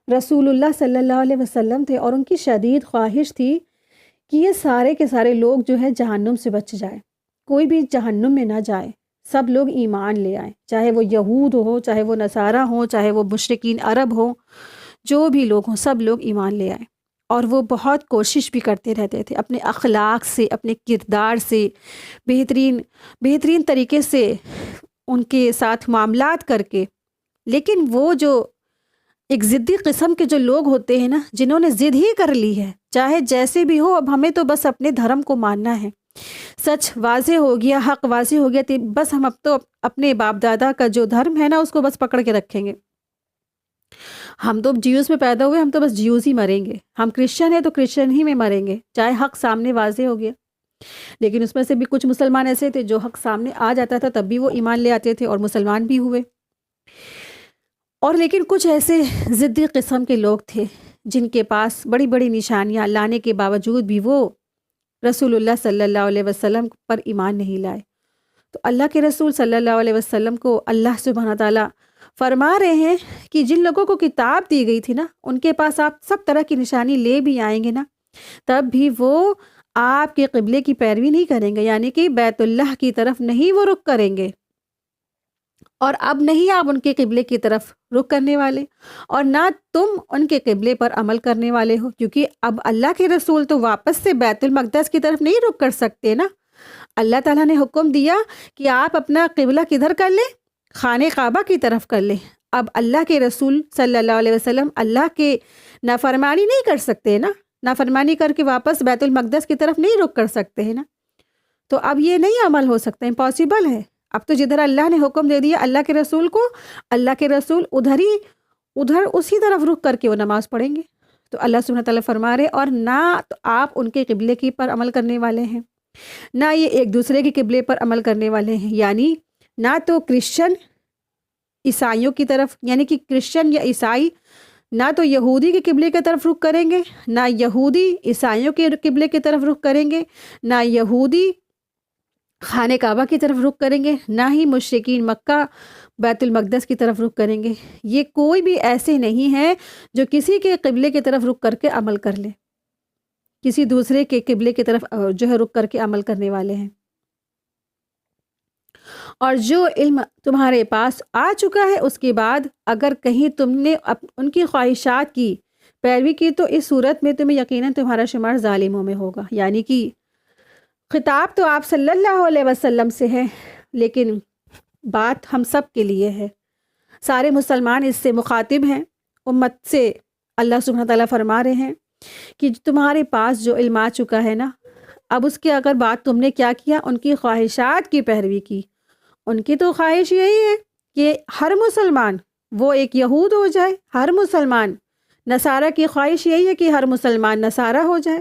رسول اللہ صلی اللہ علیہ وسلم تھے، اور ان کی شدید خواہش تھی کہ یہ سارے کے سارے لوگ جو ہے جہنم سے بچ جائے، کوئی بھی جہنم میں نہ جائے، سب لوگ ایمان لے آئیں، چاہے وہ یہود ہو، چاہے وہ نصارہ ہوں، چاہے وہ مشرکین عرب ہوں، جو بھی لوگ ہوں، سب لوگ ایمان لے آئیں۔ اور وہ بہت کوشش بھی کرتے رہتے تھے اپنے اخلاق سے، اپنے کردار سے، بہترین طریقے سے ان کے ساتھ معاملات کر کے۔ لیکن وہ جو ایک ضدی قسم کے جو لوگ ہوتے ہیں نا، جنہوں نے ضد ہی کر لی ہے، چاہے جیسے بھی ہو، اب ہمیں تو بس اپنے دھرم کو ماننا ہے، سچ واضح ہو گیا، حق واضح ہو گیا، بس ہم اب تو اپنے باپ دادا کا جو دھرم ہے نا اس کو بس پکڑ کے رکھیں گے۔ ہم تو جیوز میں پیدا ہوئے، ہم تو بس جیوز ہی مریں گے، ہم کرسچن ہیں تو کرسچن ہی میں مریں گے، چاہے حق سامنے واضح ہو گیا۔ لیکن اس میں سے بھی کچھ مسلمان ایسے تھے جو حق سامنے آ جاتا تھا تب بھی وہ ایمان لے آتے تھے اور مسلمان بھی ہوئے۔ اور لیکن کچھ ایسے ضدی قسم کے لوگ تھے جن کے پاس بڑی بڑی نشانیاں لانے کے باوجود بھی وہ رسول اللہ صلی اللہ علیہ وسلم پر ایمان نہیں لائے۔ تو اللہ کے رسول صلی اللہ علیہ وسلم کو اللہ سبحانہ تعالیٰ فرما رہے ہیں کہ جن لوگوں کو کتاب دی گئی تھی نا، ان کے پاس آپ سب طرح کی نشانی لے بھی آئیں گے نا، تب بھی وہ آپ کے قبلے کی پیروی نہیں کریں گے، یعنی کہ بیت اللہ کی طرف نہیں وہ رخ کریں گے، اور اب نہیں آپ ان کے قبلے کی طرف رخ کرنے والے، اور نہ تم ان کے قبلے پر عمل کرنے والے ہو، کیونکہ اب اللہ کے رسول تو واپس سے بیت المقدس کی طرف نہیں رخ کر سکتے نا۔ اللہ تعالیٰ نے حکم دیا کہ آپ اپنا قبلہ کدھر کر لیں؟ خانہ کعبہ کی طرف کر لیں۔ اب اللہ کے رسول صلی اللہ علیہ وسلم اللہ کے نافرمانی نہیں کر سکتے نا، نافرمانی کر کے واپس بیت المقدس کی طرف نہیں رخ کر سکتے ہیں نا، تو اب یہ نہیں عمل ہو سکتا، امپاسبل ہے۔ اب تو جدھر اللہ نے حکم دے دیا اللہ کے رسول کو، اللہ کے رسول ادھر اسی طرف رخ کر کے وہ نماز پڑھیں گے۔ تو اللہ سبحانہ تعالیٰ فرما رہے، اور نہ تو آپ ان کے قبلے کی پر عمل کرنے والے ہیں، نہ یہ ایک دوسرے کے قبلے پر عمل کرنے والے ہیں، یعنی نہ تو کرسچن عیسائیوں کی طرف، یعنی کہ کرسچن یا عیسائی نہ تو یہودی کے قبلے کی طرف رخ کریں گے، نہ یہودی عیسائیوں کے قبلے کی طرف رخ کریں گے، نہ یہودی خانہ کعبہ کی طرف رخ کریں گے، نہ ہی مشرکین مکہ بیت المقدس کی طرف رخ کریں گے۔ یہ کوئی بھی ایسے نہیں ہے جو کسی کے قبلے کی طرف رخ کر کے عمل کر لے، کسی دوسرے کے قبلے کی طرف جو ہے رخ کر کے عمل کرنے والے ہیں۔ اور جو علم تمہارے پاس آ چکا ہے اس کے بعد اگر کہیں تم نے ان کی خواہشات کی پیروی کی تو اس صورت میں تمہیں یقیناً تمہارا شمار ظالموں میں ہوگا۔ یعنی کہ خطاب تو آپ صلی اللہ علیہ وسلم سے ہے، لیکن بات ہم سب کے لیے ہے، سارے مسلمان اس سے مخاطب ہیں، امت سے اللہ سبحانہ تعالیٰ فرما رہے ہیں کہ تمہارے پاس جو علم آ چکا ہے نا، اب اس کے اگر بات تم نے کیا کیا، ان کی خواہشات کی پیروی کی۔ ان کی تو خواہش یہی ہے کہ ہر مسلمان وہ ایک یہود ہو جائے، ہر مسلمان نصارہ کی خواہش یہی ہے کہ ہر مسلمان نصارہ ہو جائے،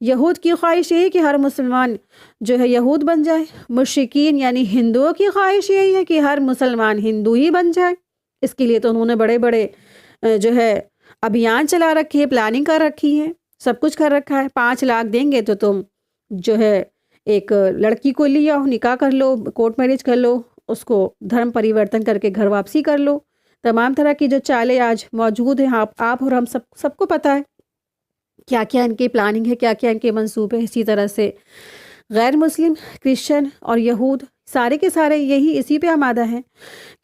یہود کی خواہش یہی ہے کہ ہر مسلمان جو ہے یہود بن جائے، مشرکین یعنی ہندوؤں کی خواہش یہی ہے کہ ہر مسلمان ہندو ہی بن جائے۔ اس کے لیے تو انہوں نے بڑے بڑے جو ہے ابھیان چلا رکھی ہے، پلاننگ کر رکھی ہے، سب کچھ کر رکھا ہے۔ 5 لاکھ دیں گے تو تم جو ہے ایک لڑکی کو لیا نکاح کر لو، کورٹ میرج کر لو، اس کو دھرم پریورتن کر کے گھر واپسی کر لو، تمام طرح کی جو چالیں آج موجود ہیں، آپ اور ہم سب کو پتہ ہے کیا کیا ان کی پلاننگ ہے، کیا کیا ان کے منصوبے ہیں۔ اسی طرح سے غیر مسلم، کرسچن اور یہود سارے کے سارے یہی اسی پہ آمادہ ہیں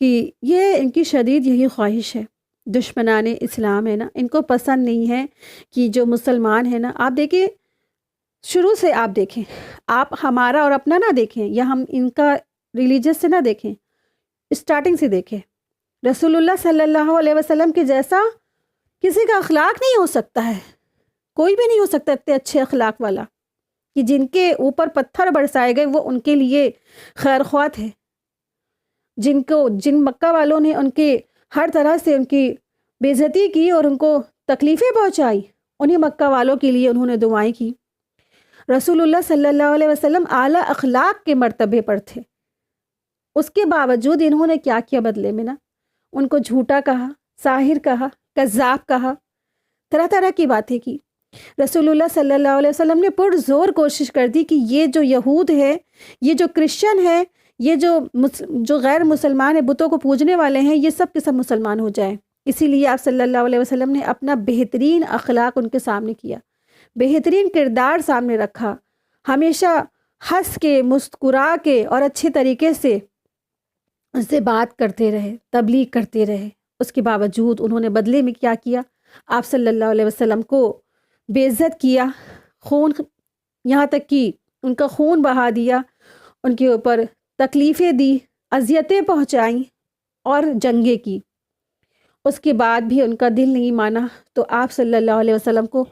کہ یہ ان کی شدید یہی خواہش ہے۔ دشمنان اسلام ہے نا، ان کو پسند نہیں ہے کہ جو مسلمان ہیں نا، آپ دیکھیں شروع سے، آپ دیکھیں، آپ ہمارا اور اپنا نہ دیکھیں یا ہم ان کا ریلیجس سے نہ دیکھیں، اسٹارٹنگ سے دیکھیں۔ رسول اللہ صلی اللہ علیہ وسلم کے جیسا کسی کا اخلاق نہیں ہو سکتا ہے، کوئی بھی نہیں ہو سکتا اتنے اچھے اخلاق والا کہ جن کے اوپر پتھر برسائے گئے وہ ان کے لیے خیر خواہ تھے، جن مکہ والوں نے ان کے ہر طرح سے ان کی بے عزتی کی اور ان کو تکلیفیں پہنچائی، انہیں مکہ والوں کے لیے انہوں نے دعائیں کی۔ رسول اللہ صلی اللہ علیہ وسلم اعلیٰ اخلاق کے مرتبے پر تھے، اس کے باوجود انہوں نے کیا کیا بدلے میں نا؟ ان کو جھوٹا کہا، ساحر کہا، کذاب کہا، طرح طرح کی باتیں کی۔ رسول اللہ صلی اللہ علیہ وسلم نے پرزور کوشش کر دی کہ یہ جو یہود ہے، یہ جو کرسچن ہے، یہ جو غیر مسلمان ہیں، بتوں کو پوجنے والے ہیں، یہ سب کے سب مسلمان ہو جائیں۔ اسی لیے آپ صلی اللہ علیہ وسلم نے اپنا بہترین اخلاق ان کے سامنے کیا، بہترین کردار سامنے رکھا، ہمیشہ ہنس کے، مسکرا کے اور اچھے طریقے سے ان سے بات کرتے رہے، تبلیغ کرتے رہے۔ اس کے باوجود انہوں نے بدلے میں کیا کیا؟ آپ صلی اللہ علیہ وسلم کو بے عزت کیا، خون، یہاں تک کہ ان کا خون بہا دیا، ان کے اوپر تکلیفیں دی، اذیتیں پہنچائیں اور جنگیں کی۔ اس کے بعد بھی ان کا دل نہیں مانا تو آپ صلی اللہ علیہ وسلم کو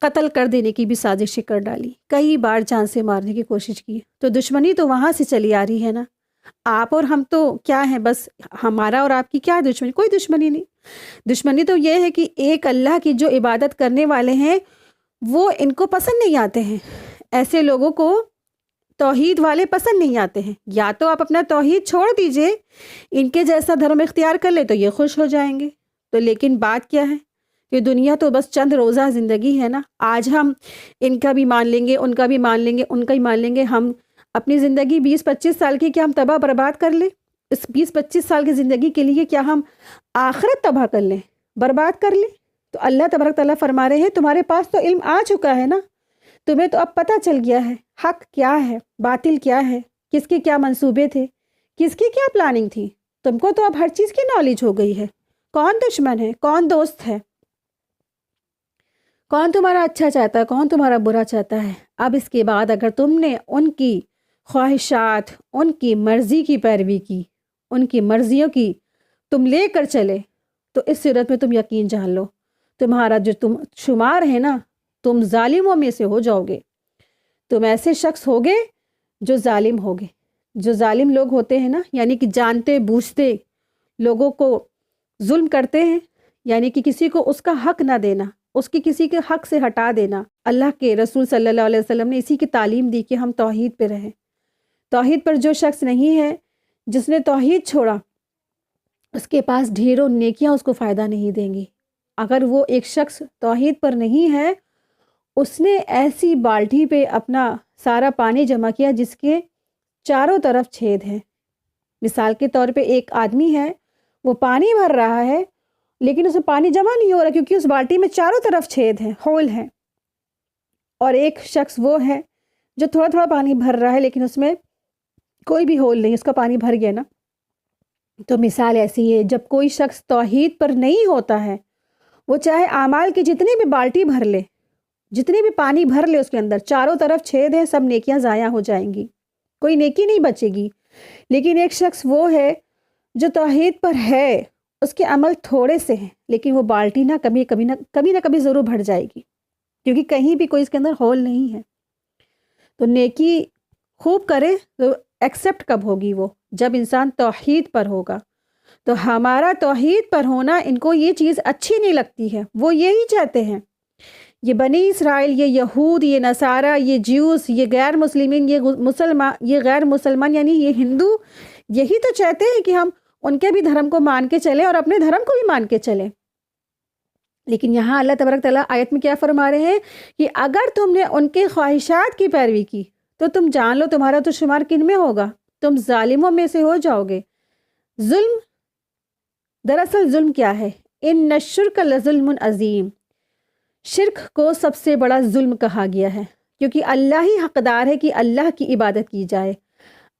قتل کر دینے کی بھی سازشیں کر ڈالی، کئی بار جان سے مارنے کی کوشش کی۔ تو دشمنی تو وہاں سے چلی آ رہی ہے نا۔ آپ اور ہم تو کیا ہیں، بس ہمارا اور آپ کی کیا دشمنی؟ کوئی دشمنی نہیں۔ دشمنی تو یہ ہے کہ ایک اللہ کی جو عبادت کرنے والے ہیں وہ ان کو پسند نہیں آتے ہیں، ایسے لوگوں کو توحید والے پسند نہیں آتے ہیں۔ یا تو آپ اپنا توحید چھوڑ دیجئے، ان کے جیسا دھرم اختیار کر لے تو یہ خوش ہو جائیں گے۔ تو لیکن بات کیا ہے، یہ دنیا تو بس چند روزہ زندگی ہے نا۔ آج ہم ان کا بھی مان لیں گے، ان کا بھی مان لیں گے، ان کا ہی مان لیں گے، ہم اپنی زندگی 20-25 سال کی کیا ہم تباہ برباد کر لیں؟ اس 20-25 سال کی زندگی کے لیے کیا ہم آخرت تباہ کر لیں، برباد کر لیں؟ تو اللہ تبارک تعالیٰ فرما رہے ہیں تمہارے پاس تو علم آ چکا ہے نا، تمہیں تو اب پتہ چل گیا ہے حق کیا ہے، باطل کیا ہے، کس کے کیا منصوبے تھے، کس کی کیا پلاننگ تھی۔ تم کو تو اب ہر چیز کی نالج ہو گئی ہے، کون دشمن ہے، کون دوست ہے، کون تمہارا اچھا چاہتا ہے، کون تمہارا برا چاہتا ہے۔ اب اس کے بعد اگر تم نے ان کی خواہشات، ان کی مرضی کی پیروی کی، ان کی مرضیوں کی تم لے کر چلے، تو اس صورت میں تم یقین جان لو تمہارا جو تم شمار ہے نا، تم ظالموں میں سے ہو جاؤ گے۔ تم ایسے شخص ہوگے جو ظالم ہوگے۔ جو ظالم لوگ ہوتے ہیں نا، یعنی کہ جانتے بوجھتے لوگوں کو ظلم کرتے ہیں، یعنی کہ کسی کو اس کا حق نہ دینا، اس کی کسی کے حق سے ہٹا دینا۔ اللہ کے رسول صلی اللہ علیہ وسلم نے اسی کی تعلیم دی کہ ہم توحید پہ رہیں۔ توحید پر جو شخص نہیں ہے، جس نے توحید چھوڑا، اس کے پاس ڈھیروں نیکیاں اس کو فائدہ نہیں دیں گی۔ اگر وہ ایک شخص توحید پر نہیں ہے، اس نے ایسی بالٹی پہ اپنا سارا پانی جمع کیا جس کے چاروں طرف چھید ہیں۔ مثال کے طور پہ ایک آدمی ہے، وہ پانی بھر رہا ہے لیکن اس میں پانی جمع نہیں ہو رہا کیونکہ اس بالٹی میں چاروں طرف چھید ہیں، ہول ہیں۔ اور ایک شخص وہ ہے جو تھوڑا تھوڑا پانی بھر رہا ہے لیکن اس میں کوئی بھی ہول نہیں، اس کا پانی بھر گیا نا۔ تو مثال ایسی ہے، جب کوئی شخص توحید پر نہیں ہوتا ہے، وہ چاہے اعمال کی جتنی بھی بالٹی بھر لے، جتنی بھی پانی بھر لے، اس کے اندر چاروں طرف چھید ہیں، سب نیکیاں ضائع ہو جائیں گی، کوئی نیکی نہیں بچے گی۔ لیکن ایک شخص وہ ہے جو توحید پر ہے، اس کے عمل تھوڑے سے ہیں لیکن وہ بالٹی نہ کبھی نہ کبھی ضرور بھر جائے گی، کیونکہ کہیں بھی کوئی اس کے اندر ہول نہیں ہے۔ تو نیکی خوب کرے تو ایکسیپٹ کب ہوگی؟ وہ جب انسان توحید پر ہوگا۔ تو ہمارا توحید پر ہونا ان کو یہ چیز اچھی نہیں لگتی ہے، وہ یہی چاہتے ہیں، یہ بنی اسرائیل، یہ یہود، یہ نصارہ، یہ جیوس، یہ غیر مسلمین، یہ غیر مسلمان یعنی یہ ہندو، یہی تو چاہتے ہیں کہ ہم ان کے بھی دھرم کو مان کے چلیں اور اپنے دھرم کو بھی مان کے چلیں۔ لیکن یہاں اللہ تبارک تعالیٰ آیت میں کیا فرما رہے ہیں کہ اگر تم نے ان کے خواہشات کی پیروی کی تو تم جان لو تمہارا تو شمار کن میں ہوگا، تم ظالموں میں سے ہو جاؤ گے۔ ظلم دراصل ظلم کیا ہے؟ ان الشرک لظلم عظیم، شرک کو سب سے بڑا ظلم کہا گیا ہے، کیونکہ اللہ ہی حقدار ہے کہ اللہ کی عبادت کی جائے۔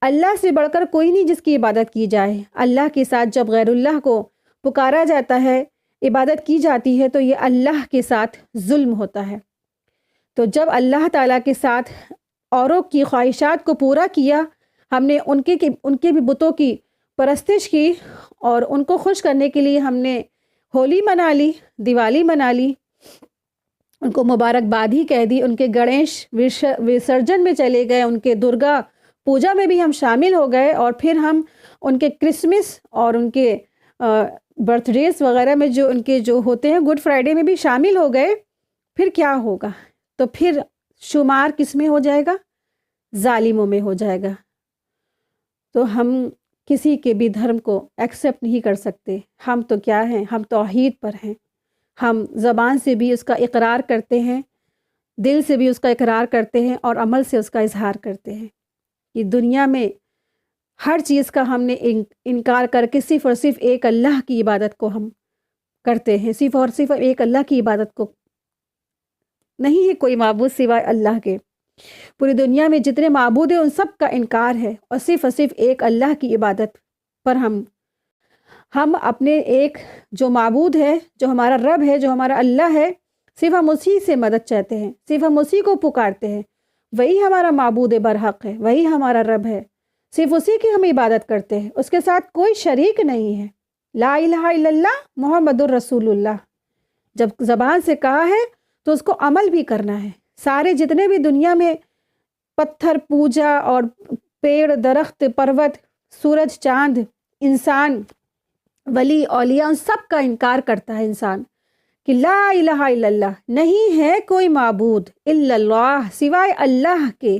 اللہ سے بڑھ کر کوئی نہیں جس کی عبادت کی جائے۔ اللہ کے ساتھ جب غیر اللہ کو پکارا جاتا ہے، عبادت کی جاتی ہے، تو یہ اللہ کے ساتھ ظلم ہوتا ہے۔ تو جب اللہ تعالیٰ کے ساتھ اوروں کی خواہشات کو پورا کیا، ہم نے ان کے بھی بتوں کی پرستش کی، اور ان کو خوش کرنے کے لیے ہم نے ہولی منا لی، دیوالی منا لی، ان کو مبارکباد ہی کہہ دی، ان کے گنیش وسرجن میں چلے گئے، ان کے درگا پوجا میں بھی ہم شامل ہو گئے، اور پھر ہم ان کے کرسمس اور ان کے برتھ ڈیز وغیرہ میں جو ان کے جو ہوتے ہیں، گڈ فرائیڈے میں بھی شامل ہو گئے۔ پھر کیا ہوگا؟ تو پھر شمار کس میں ہو جائے گا؟ ظالموں میں ہو جائے گا۔ تو ہم کسی کے بھی دھرم کو ایکسیپٹ نہیں کر سکتے۔ ہم تو کیا ہیں؟ ہم توحید پر ہیں۔ ہم زبان سے بھی اس کا اقرار کرتے ہیں، دل سے بھی اس کا اقرار کرتے ہیں، اور عمل سے اس کا اظہار کرتے ہیں کہ دنیا میں ہر چیز کا ہم نے انکار کر کے صرف اور صرف ایک اللہ کی عبادت کو ہم کرتے ہیں۔ صرف اور صرف ایک اللہ کی عبادت کو، نہیں ہے کوئی معبود سوائے اللہ کے۔ پوری دنیا میں جتنے معبود ہیں ان سب کا انکار ہے، اور صرف ایک اللہ کی عبادت پر ہم اپنے ایک جو معبود ہے، جو ہمارا رب ہے، جو ہمارا اللہ ہے، صرف ہم اسی سے مدد چاہتے ہیں، صرف ہم اسی کو پکارتے ہیں۔ وہی ہمارا معبود برحق ہے، وہی ہمارا رب ہے، صرف اسی کی ہم عبادت کرتے ہیں، اس کے ساتھ کوئی شریک نہیں ہے۔ لا الہ الا اللہ محمد الرسول اللہ جب زبان سے کہا ہے تو اس کو عمل بھی کرنا ہے۔ سارے جتنے بھی دنیا میں پتھر پوجا اور پیڑ درخت پروت سورج چاند انسان ولی اولیاء ان سب کا انکار کرتا ہے انسان کہ لا الہ الا اللہ، نہیں ہے کوئی معبود الا اللہ سوائے اللہ کے،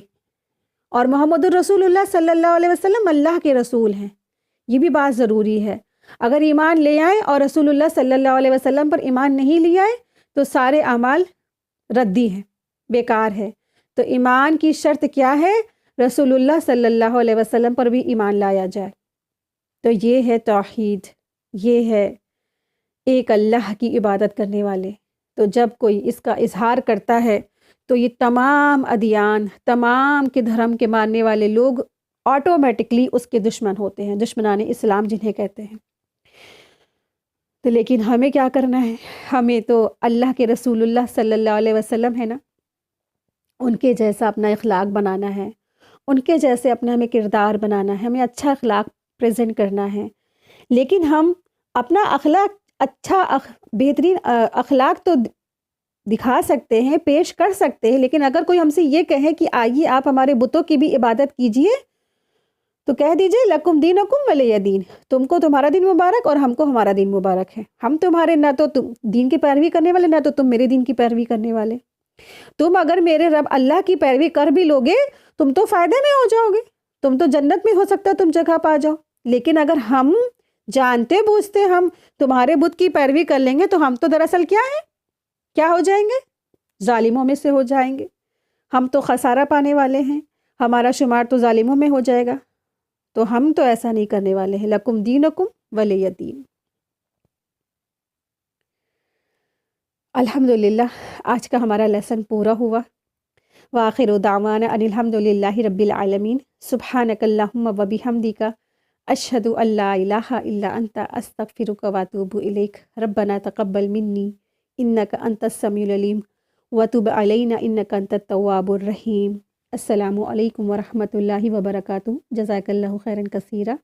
اور محمد الرسول اللہ صلی اللہ علیہ وسلم اللہ کے رسول ہیں۔ یہ بھی بات ضروری ہے۔ اگر ایمان لے آئیں اور رسول اللہ صلی اللہ علیہ وسلم پر ایمان نہیں لے آئے تو سارے اعمال ردی ہیں، بیکار ہے۔ تو ایمان کی شرط کیا ہے؟ رسول اللہ صلی اللہ علیہ وسلم پر بھی ایمان لایا جائے۔ تو یہ ہے توحید، یہ ہے ایک اللہ کی عبادت کرنے والے۔ تو جب کوئی اس کا اظہار کرتا ہے تو یہ تمام ادیان، تمام کے دھرم کے ماننے والے لوگ آٹومیٹکلی اس کے دشمن ہوتے ہیں، دشمنان اسلام جنہیں کہتے ہیں۔ تو لیکن ہمیں کیا کرنا ہے؟ ہمیں تو اللہ کے رسول اللہ صلی اللہ علیہ وسلم ہے نا، ان کے جیسا اپنا اخلاق بنانا ہے، ان کے جیسے اپنا ہمیں کردار بنانا ہے، ہمیں اچھا اخلاق پریزنٹ کرنا ہے۔ لیکن ہم اپنا اخلاق اچھا بہترین اخلاق تو دکھا سکتے ہیں، پیش کر سکتے ہیں، لیکن اگر کوئی ہم سے یہ کہے کہ آئیے آپ ہمارے بتوں کی بھی عبادت کیجئے، تو کہہ دیجئے لکم دینکم ولی دین، تم کو تمہارا دین مبارک اور ہم کو ہمارا دین مبارک ہے۔ ہم تمہارے نہ تو تم دین کی پیروی کرنے والے، نہ تو تم میرے دین کی پیروی کرنے والے۔ تم اگر میرے رب اللہ کی پیروی کر بھی لوگے تم تو فائدے میں ہو جاؤ گے، تم تو جنت میں ہو سکتا ہے تم جگہ پا جاؤ۔ لیکن اگر ہم جانتے بوجھتے ہم تمہارے بت کی پیروی کر لیں گے تو ہم تو دراصل کیا ہو جائیں گے؟ ظالموں میں سے ہو جائیں گے۔ ہم تو خسارہ پانے والے ہیں، ہمارا شمار تو ظالموں میں ہو جائے گا۔ تو ہم تو ایسا نہیں کرنے والے ہیں۔ لکم دینکم ولی دین۔ الحمدللہ آج کا ہمارا لیسن پورا ہوا۔ وآخر دعوانا ان الحمدللہ رب العالمین۔ سبحانک اللہم و بحمدک، اشہد ان لا الہ الا انت، استغفرک و اتوب الیک۔ ربنا تقبل منی انک انت السمیع العلیم وتب علینا انک انت التواب الرحیم۔ السلام علیکم ورحمۃ اللہ وبرکاتہ۔ جزاک اللہ خیرا کثیرا۔